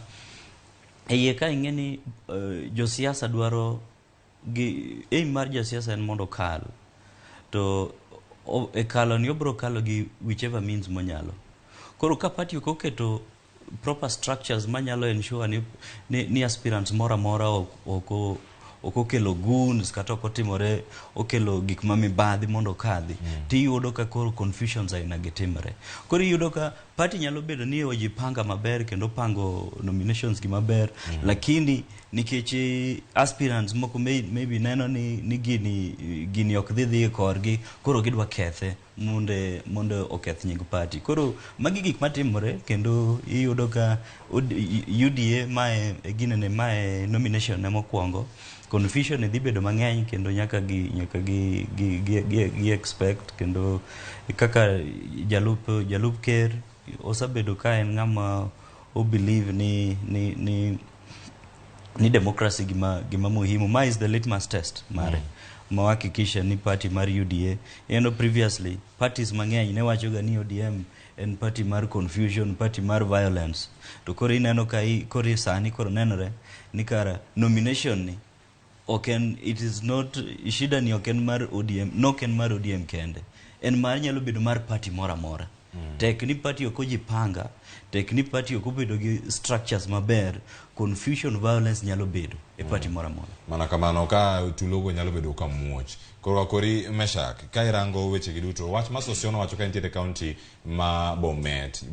iye ka ing'eni josiasa dwaro aim mar josiasa en mondo kal to e kalo ni obro kalo gi whichever means monyalo. Koro ka party oketo proper structures manyalo ensure ni aspirants mora okokelo goons kata okotimore okelo gik mamibadhi mondo kadhi tiyudo ka koro confusions aina gitimre. Koro iyudo ka party nyalo bedo ni ojipanga maber kendo pango nominations gi maber lakini nikech aspirants moko maybe neno ni gini ok dhi korgi koro gidwa kethe mondo oketh nying party. Koro magi gik matimore kendo iyudo ka UDA mae nomination ne mokwongo confusion dhi bedo mang'eny kendo nyaka gi expect kendo kaka jalup ker osabedo ka en ng'ama o believe ni democracy gima muhimu. Ma is the litmus test mare mawakikisha ni party mar UDA previously parties mang'eny ne wachoga ni ODM en party mar confusion, party mar violence, to koro ineno ka koro sani koro nenore ni kara nomination ni it is not shida ni oken mar ODM, no ken mar ODM kende, en mar nyalo bedo mar party mora tek ni party okojipanga, tek ni party okobedo gi structures maber, confusion, violence nyalo bedo e party mora mana kamano ka tulogo nyalo bedo ka muoch. Koro kori Meshak ka irango weche giduto wach ma Sossion wacho ka nitiere county ma Bomet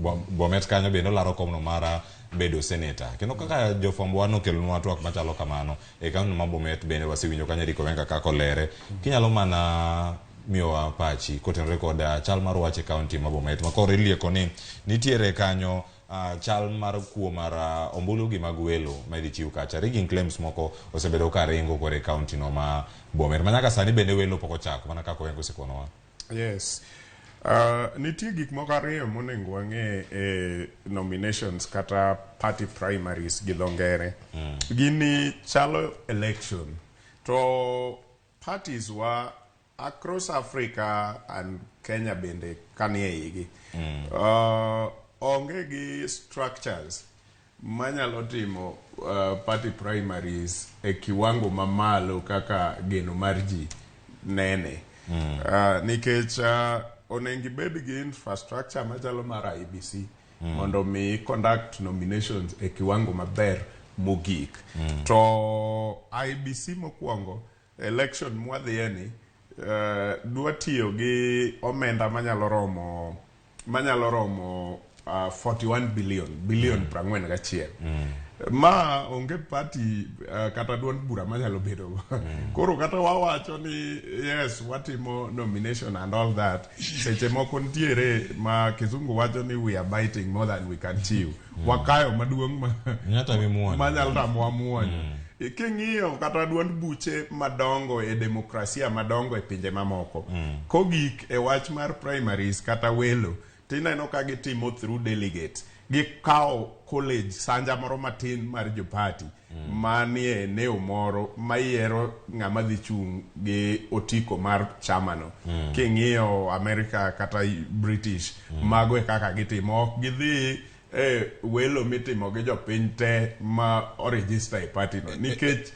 kanyo bende olaro komno mara bedo senator kendo kaka jofwambo wano kelonwa twak machalo kamano e county ma Bomet bende wasewinjo ka Nyariko Wenga kako lere kinyalo mana miyowa pachi kotenore koda chal mar wach e county ma Bomet ma koro ilieko ni nitiere kanyo chal mar kuo mar ombulu gi mag welo ma idhi chiw kacha. Rigging claims moko osebedo ka ringo kore county no ma Bomet manyaka sani bende welo pok ochako mana kako Wenga osikonowa. Yes. Nitie gik moko ariyo monego wang'e e nominations kata party primaries gi dhongere. Gini chalo election to parties wa across Africa and Kenya bende kanie igi onge gi structures manyalo timo party primaries e kiwango mamalo kaka geno mar ji nene nikech onengi bed gi infrastructure machalo mar IBC mondo mi conduct nominations e kiwango maber mogik to IBC mokwongo election mwadhieni dwa tiyo gi omenda manyalo romo 41 billion 41 ma onge party kata duond bura manyalo bedo koro kata wawacho ni yes watimo nomination and all that seche moko ntiere ma kizungu wacho ni we are biting more than we can chew wakayo maduong' manyalo tamowa muonyo. King'iyo kata duond buche madongo e demokrasia madongo e pinje mamoko kogik e wach mar primaries kata welo tineno ka gitimo through delegate gikawo college sanja moro matin mar jopati manie eneo moro mayiero ng'ama dhi chung' gi otiko mar chamano. King'iyo America kata British mago e kaka gitimo, ok gidhi welo mitimo gi jopiny te ma oregister e party no nikech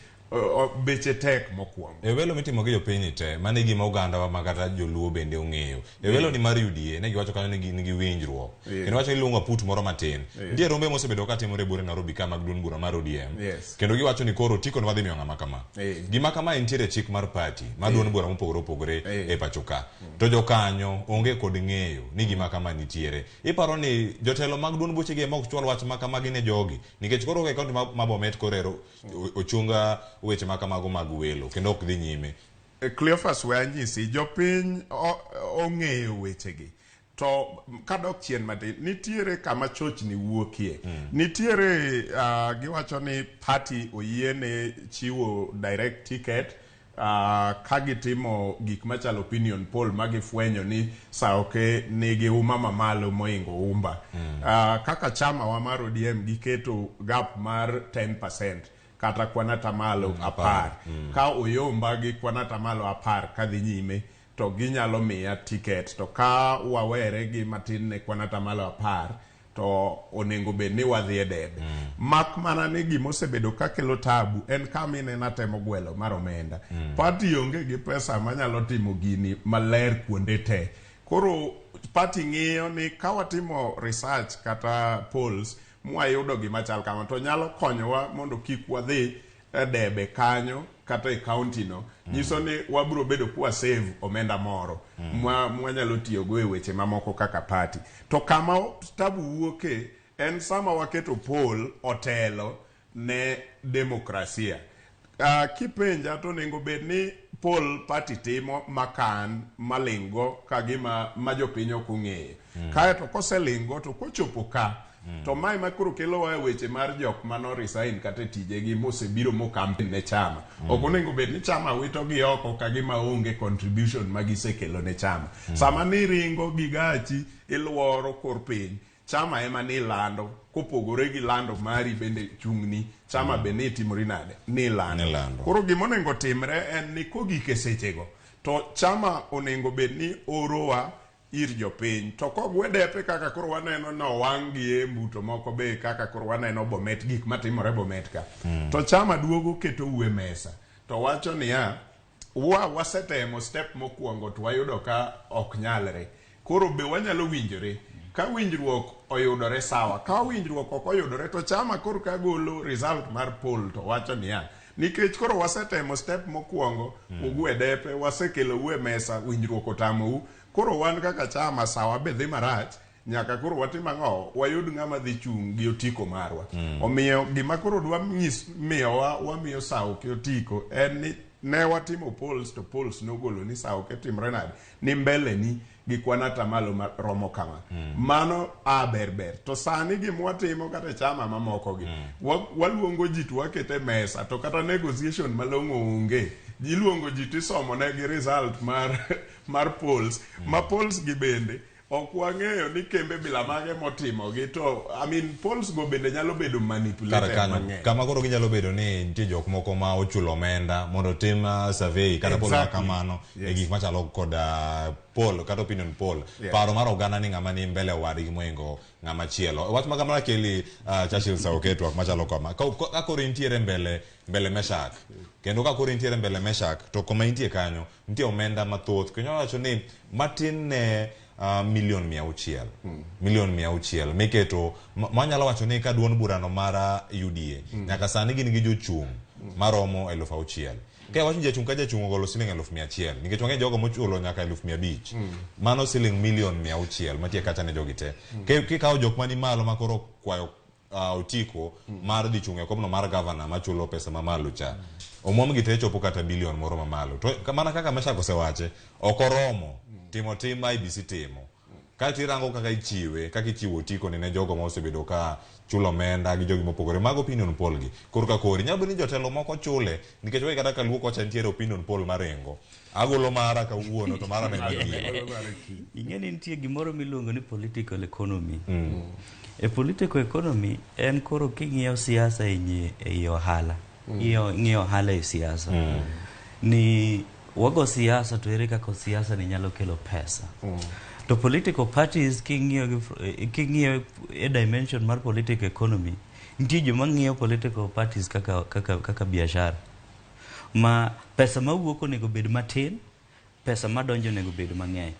beche tek mokwongo. Welo mitimo gi jopiny te mane gima oganda wa magata joluo bende ong'eyo. Welo ni mar UDA ne giwacho kanyo ni nigi winjruok. Kendo wacho iluongo put moro matin. Ndiye rombe mosebedo ka timore bure Nairobi kama duond bura mar ODM. Kendo giwacho ni koro tiko no wadhi miyo ng'ama kama. Gima kama entiere chik mar party ma duond bura mopogore e pachoka. To jokanyo onge kod ng'eyo ni gima kama nitiere. Iparo ni jotelo mag duond buche gi mok chwal wach ma kama gine jogi nikech koro e kaunti ma Bomet korero ochunga weche makamago mag welo kendo ok dhi nyime. Cleophas wanyisi jopiny ong'eyo wechegi to kadok chien matin nitiere kama chochni wuokie nitiere giwacho ni party oyiene chiwo direct ticket ka gitimo gik machalo opinion poll magifwenyo ni saoke nigi uma mamalo moingo umba kaka chama wa mar ODM giketo gap mar 10% kata kwanata malo 10 ka oyomba gi kwanata malo 10 kadhi nyime to ginyalo miya ticket to ka wawere gi matin ne kwanata malo 10 to onego bed ni wadhi e debe. Mak mana ni gima osebedo ka kelo tabu en kama inena temo gwelo mar omenda. Party onge gi pesa manyalo timo gini maler kuonde te. Koro party ng'iyo ni ka watimo research kata polls mwayudo gima chal kama to nyalo konyowa mondo kik wadhi e debe kanyo kata e county no. Nyiso ni wabro bedo kuwa save omenda moro mwanyalo tiyogo e weche mamoko kaka party. To kama tabu wuoke en sama waketo poll otelo ne demokrasia. Kipenja to nengo bed ni poll party timo makan malingo kagima majopiny ok ong'eyo. Kae to koselingo to kochopo ka to mai makoro kelo wa weche mar jok mano resign kata tijegi mosebiro mokampen ne chama. Ok onego bed ni chama wito gi oko kagima onge contribution magisekelo ne chama. Sama ni ringo gi gachi iluoro kor piny, chama ema ni lando kopogore gi lando mari bende chungni chama be ni timori nade ni lando. Koro gima onego timre en ni kogike sechego to chama onego bed ni orowa ir jopiny to kogwe depe kaka koro waneno no wang' gi mbuto moko be kaka koro waneno Bomet gik matimore Bomet ka. To chama duogo keto uwe mesa to wacho niya wasetemo step mokwongo to wayudo ka ok nyalre. Koro be wanyalo winjore ka winjruok oyudore sawa, ka winjruok ok oyudore to chama koro ka golo result mar poll to wacho niya nikech koro wasetemo step mokwongo ugwe depe wasekelo uwe mesa winjruok otamou. Koro wan kaka chama sawa be dhi marach nyaka koro watim ang'o wayud ng'ama dhi chung' gi otiko marwa. Omiyo gima koro dwa miyowa wamiyo sawo ki otiko en ni ne watimo polls to polls nogolo ni sawo ke timre nade ni mbele ni gi kwanata malo romo kama. Mano berber. To sani gima watimo kata chama mamoko gi waluongo ji to wakete mesa to kata negotiation malong'o onge. Jiluongo ji tisomo ne gi result mar polls. Ma polls gi bende ok wang'eyo ni kembe bila mage motimo gi to polls go bende nyalo bedo manipulated mang'eny. Kama koro ginyalo bedo ni nitie jok moko ma ochulo omenda mondo tim survey kata poll kamano e gik machalo kod poll kata opinion poll. Paro mar oganda ni ng'ama ni mbele wadgi moingo ng'ama chielo. Wach magamana keli Churchill Saoketo machalo kama. Ka koro intiere mbele Meshak kendo ka koro intiere mbele Meshak to koma intie kanyo nitie omenda mathoth kendo wacho ni matin ne $1,600,000 $1,600,000 miketo manyalo wacho ni ka duon burano mara UDA nyaka sani gin gi jochung' maromo 6,000. Ka wacho jachung' ka jachung' ogolo siling 100,000 nikech wang'e jogo mochulo nyaka 500,000 mano siling $1,600,000 matie kacha ne jogi te. Kikawo jok mani malo makoro kwayo otiko mar dhi chung' e komno mar governor machulo pesa mamalo cha omwom gi te chopo kata bilion moro mamalo. To mana kaka Meshak osewache ok oromo timo IBC timo. Ka tirango kaka ichiwo otiko ne jogo ma osebedo ka chulo omenda gi jogi mopogore mag opinion poll gi. Koro ka kori nyalo ni jotelo moko chule nikech we kata ka luoko cha ntiere opinion poll marengo. Agolo mara ka wuono to mara ne ing'eni nitie gimoro miluongo ni political economy. E political economy en koro king'iyo siasa e ohala. Ng'iyo ohala e siasa. Ni wago siasa to ere kaka siasa ni nyalo kelo pesa. To political parties king'iyo e dimension mar political economy nitie joma ng'iyo political parties kaka biashara. Ma pesa mawuok onego bed matin, pesa madonjo onego bed mang'eny.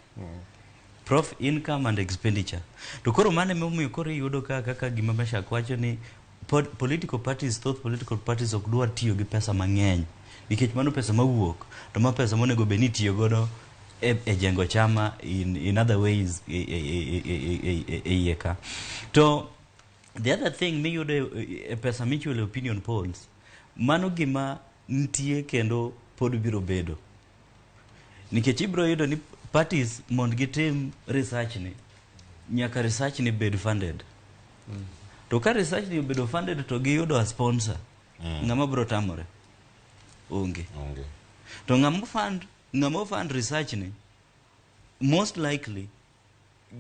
Profit, income and expenditure. To koro mane momiyo koro yudo kaka gima Meshak wacho ni political parties ok dwar tiyo gi pesa mang'eny nikech mano pesa mawuok to ma pesa monego be ni tiyo godo e jengo chama in other ways e ka. To the other thing miyudo e pesa michulo opinion polls mano gima nitie kendo pod biro bedo nikech ibiro yudo ni parties mond gitim research ni nyaka research ni bed funded. To ka research ni bedo funded to giyudo a sponsor ng'ama biro tamore onge. To ng'ama fund research ni most likely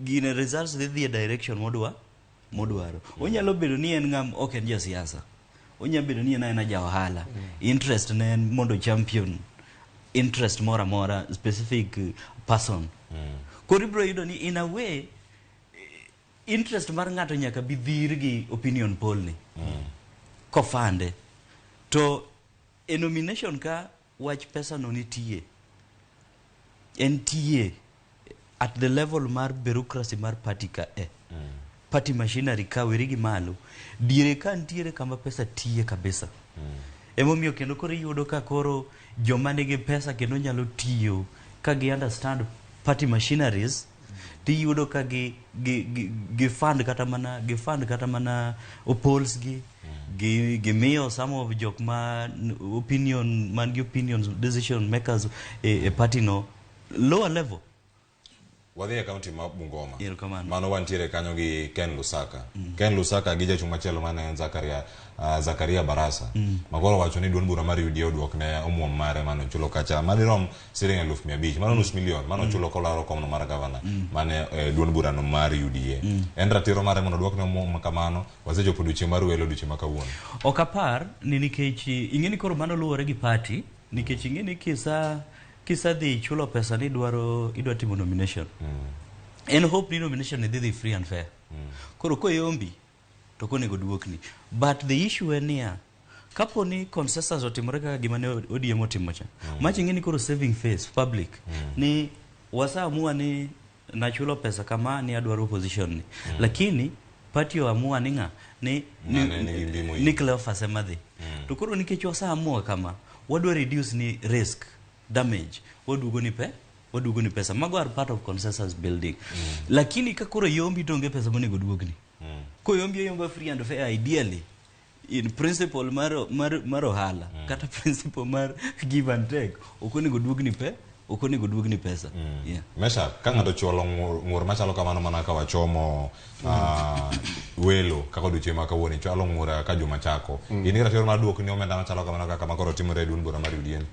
gine results dhi e direction modwaro. Onyalo bedo ni en ng'am ok en jasiasa, onyalo bedo ni en ja ohala, interest ne en mondo champion interest mora specific person. Koro ibiro yudo ni in a way interest mar ng'ato nyaka bi dhir gi opinion poll ni kofande to e nomination ka wach pesa no nitie en tie at the level mar bureaucracy mar party ka party machinery ka weri gi malo diere ka ntiere kama pesa tie kabisa emomiyo kendo koro yudo ka koro joma nigi pesa kendo nyalo tiyo ka gi understand party machineries ti yudo ka gi fund kata mana opolls gi miyo some of jok ma opinions decision makers e party no lower level. Wadhi e kaunti ma Bungoma. Mano wantiere kanyo gi Ken Lusaka. Ken Lusaka gi jachung' machielo mane en Zakaria Barasa. Magoro wacho ni duond bura mar UDA oduok ne omuom mare mano chulo kacha madirom siling 500,000 mano nus milion mano chulo kolaro komno mar gavana mane duond bura no mar UDA. En ratiro mare mondo oduok ne omuom kamano wasechopo odiochieng' mar welo odiochieng' ma kawuono. Ok apar ni nikech ing'eni koro mano luwore gi party nikech ing'eni kisa dhi chulo pesa ni idwa timo nomination. En hope ni nomination ni dhi free and fair. Koro ko yombi to konego duokni. But the issue en niya kapo ni consensus otimore kaka gima ne ODM otimo cha. Mach ing'eni koro saving face public ni wasaamua ni nachulo pesa kama ni adwaro opposition ni. Lakini party oamua ni ng'a ni Cleophas emadhi. To koro nikech wasaamua kama wadwa reduce ni risk damage wadugo ni pesa mago are part of consensus building lakini ka koro yombi donge pesa monego duogni ko yombi free and fair ideally in principle mar ohala kata principle mar give and take okonego duogni pesa Mesha ka ng'ato chuolo ng'ur machalo kamano mana ka wachomo welo kaka odiochieng' ma kawuono chualo ng'ura ka juma chako in ratiro mar duokni omenda machalo kamano kaka makoro timore duond bura mar UDA.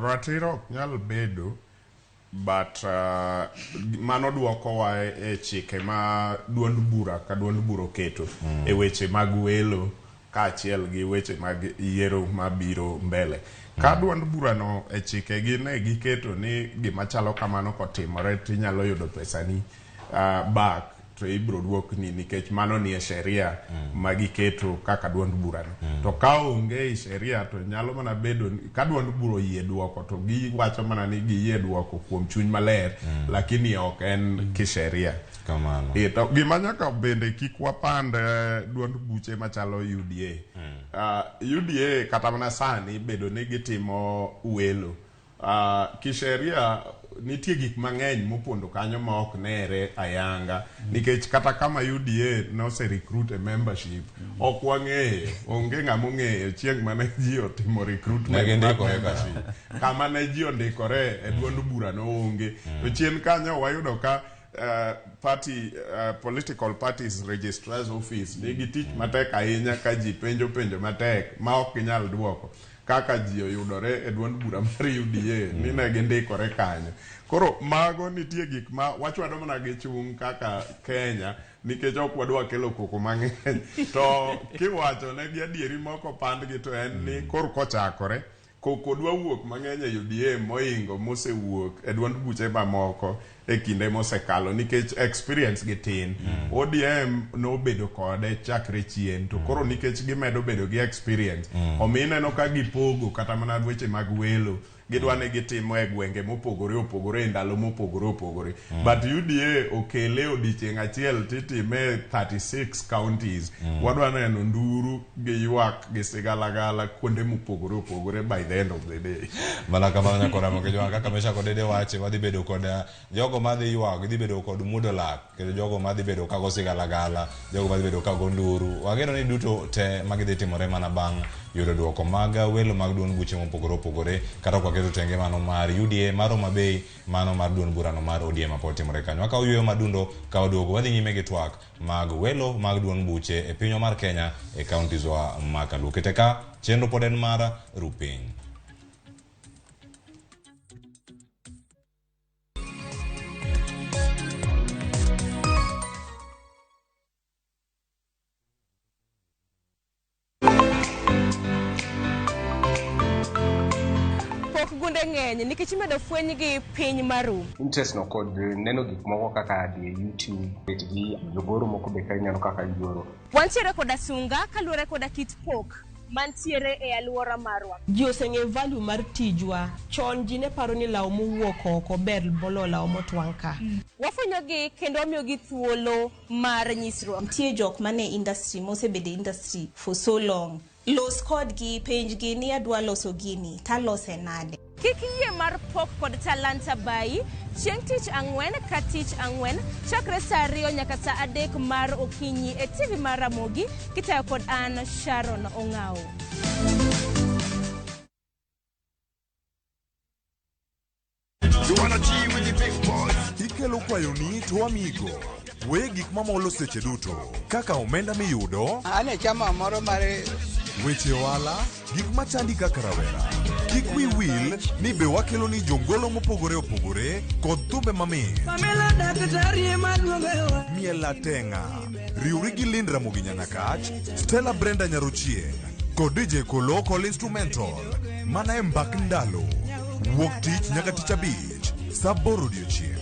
Ratiro ok nyal bedo but mano duoko wa e chike ma duond bura ka duond bura oketo e weche mag welo kaachiel gi weche mag yiero mabiro mbele ka duond bura no e chike gi ne giketo ni gima chalo kamano kotimore tinyalo yudo pesa ni back to ibro duokni nikech mano ni e sheria magiketo kaka duond bura no to ka onge sheria to nyalo mana bedo ka duond bura yie duoko to giwacho mana ni giyie duoko kuom chuny maler lakini ok en kisheria kamano to gima nyaka bende kik wapand duond buche machalo UDA UDA kata mana sani bedo ni gitimo welo kisheria nitie gik mang'eny mopondo kanyo ma ok nere ayanga nikech kata kama UDA no se recruit a membership ok wang'eyo onge ng'ama ong'eyo chieng' mane ji otimo recruitment membership kama ne ji ondikore e duond bura no onge to chien kanyo wayudo ka party political parties registrars office nigi tich matek ahinya ka ji penjo matek ma ok ginyal duoko kaka ji oyudore e duond bura mar UDA ni ne gindikore kanyo koro mago nitie gik ma wachwado mana gi chung' kaka Kenya nikech ok wadwa kelo koko mang'eny to kiwacho ne gi adieri moko pandgi to en ni kor kochakore koko dwa wuok mang'eny e UDA moingo mosewuok e duond buche mamoko e kinde mosekalo nikech experience gi tin ODM no bedo kode chakre chien to koro nikech gimedo bedo gi experience omineno ka gipogo kata mana weche mag welo gidwa ni gitimo e gwenge mopogore e ndalo mopogore but UDA okele odiochieng' achiel titime 36 counties wadwa neno nduru gi ywak gi sigalagala kuonde mopogore by the end of the day mana kamano nyakora mo kejo kaka Mesha kod Dede wache wadhi bedo kod jogo madhi ywak dhi bedo kod mudo lak kendo jogo madhi bedo ka go sigalagala jogo madhi bedo ka go nduru wageno ni duto te magidhi timore mana bang' yudo duoko mag welo mag duond buche mopogore kata kwa keto tenge mano mar UDA maro mabei mano mar duond burano mar ODM ma timore kanyo aka uyuyo madundo ka oduogo wadhi nyime gi twak mag welo mag duond buche e pinywa mar Kenya e counties wa makalu kete ka chenro pod en mar Ruu Piny. bende ng'eny nikech imedo fweny gi piny maru. Interest no kod neno gik moko kaka di YouTube, gi jogoro moko be kanyalo kaka igoro. Wantiere koda sunga kaluwore koda kit pok mantiere e aluora marwa. Ji oseng'e value mar tijwa. Chon ji ne paro ni law mowuok oko ber bolo law motwang' ka. Wafwenyogi kendo wamiyogi thuolo mar nyisruok. Nitie jok mane industry mosebede industry for so long. Los kodgi penjgi ni adwa loso gini talose nade. Kik yie mar pok kod talanta bayi chieng' tich ang'wen ka tich ang'wen chakre saa 2 nyaka saa 3 mar okinyi e TV mar Ramogi kitayo kod an Sharon Ong'ao. Ikelo kwayoni to amigo. We gik mamolo seche duto. Kaka omenda miyudo. Ane chama moro mare. Weche wala. Gik machandi kaka rawera. Kik wi wil ni be wakelo ni jongolo mopogore opogore kod thumbe mamit. Miela Tenga. Riuri gi Lind Ramogi Nyanyakach. Stella Brenda Nyaruchieng. Kod DJ Kolokol Instrumental. Mana e mbak ndalo. Wuok tich nyaka tich abich. Saboro odiochieng'.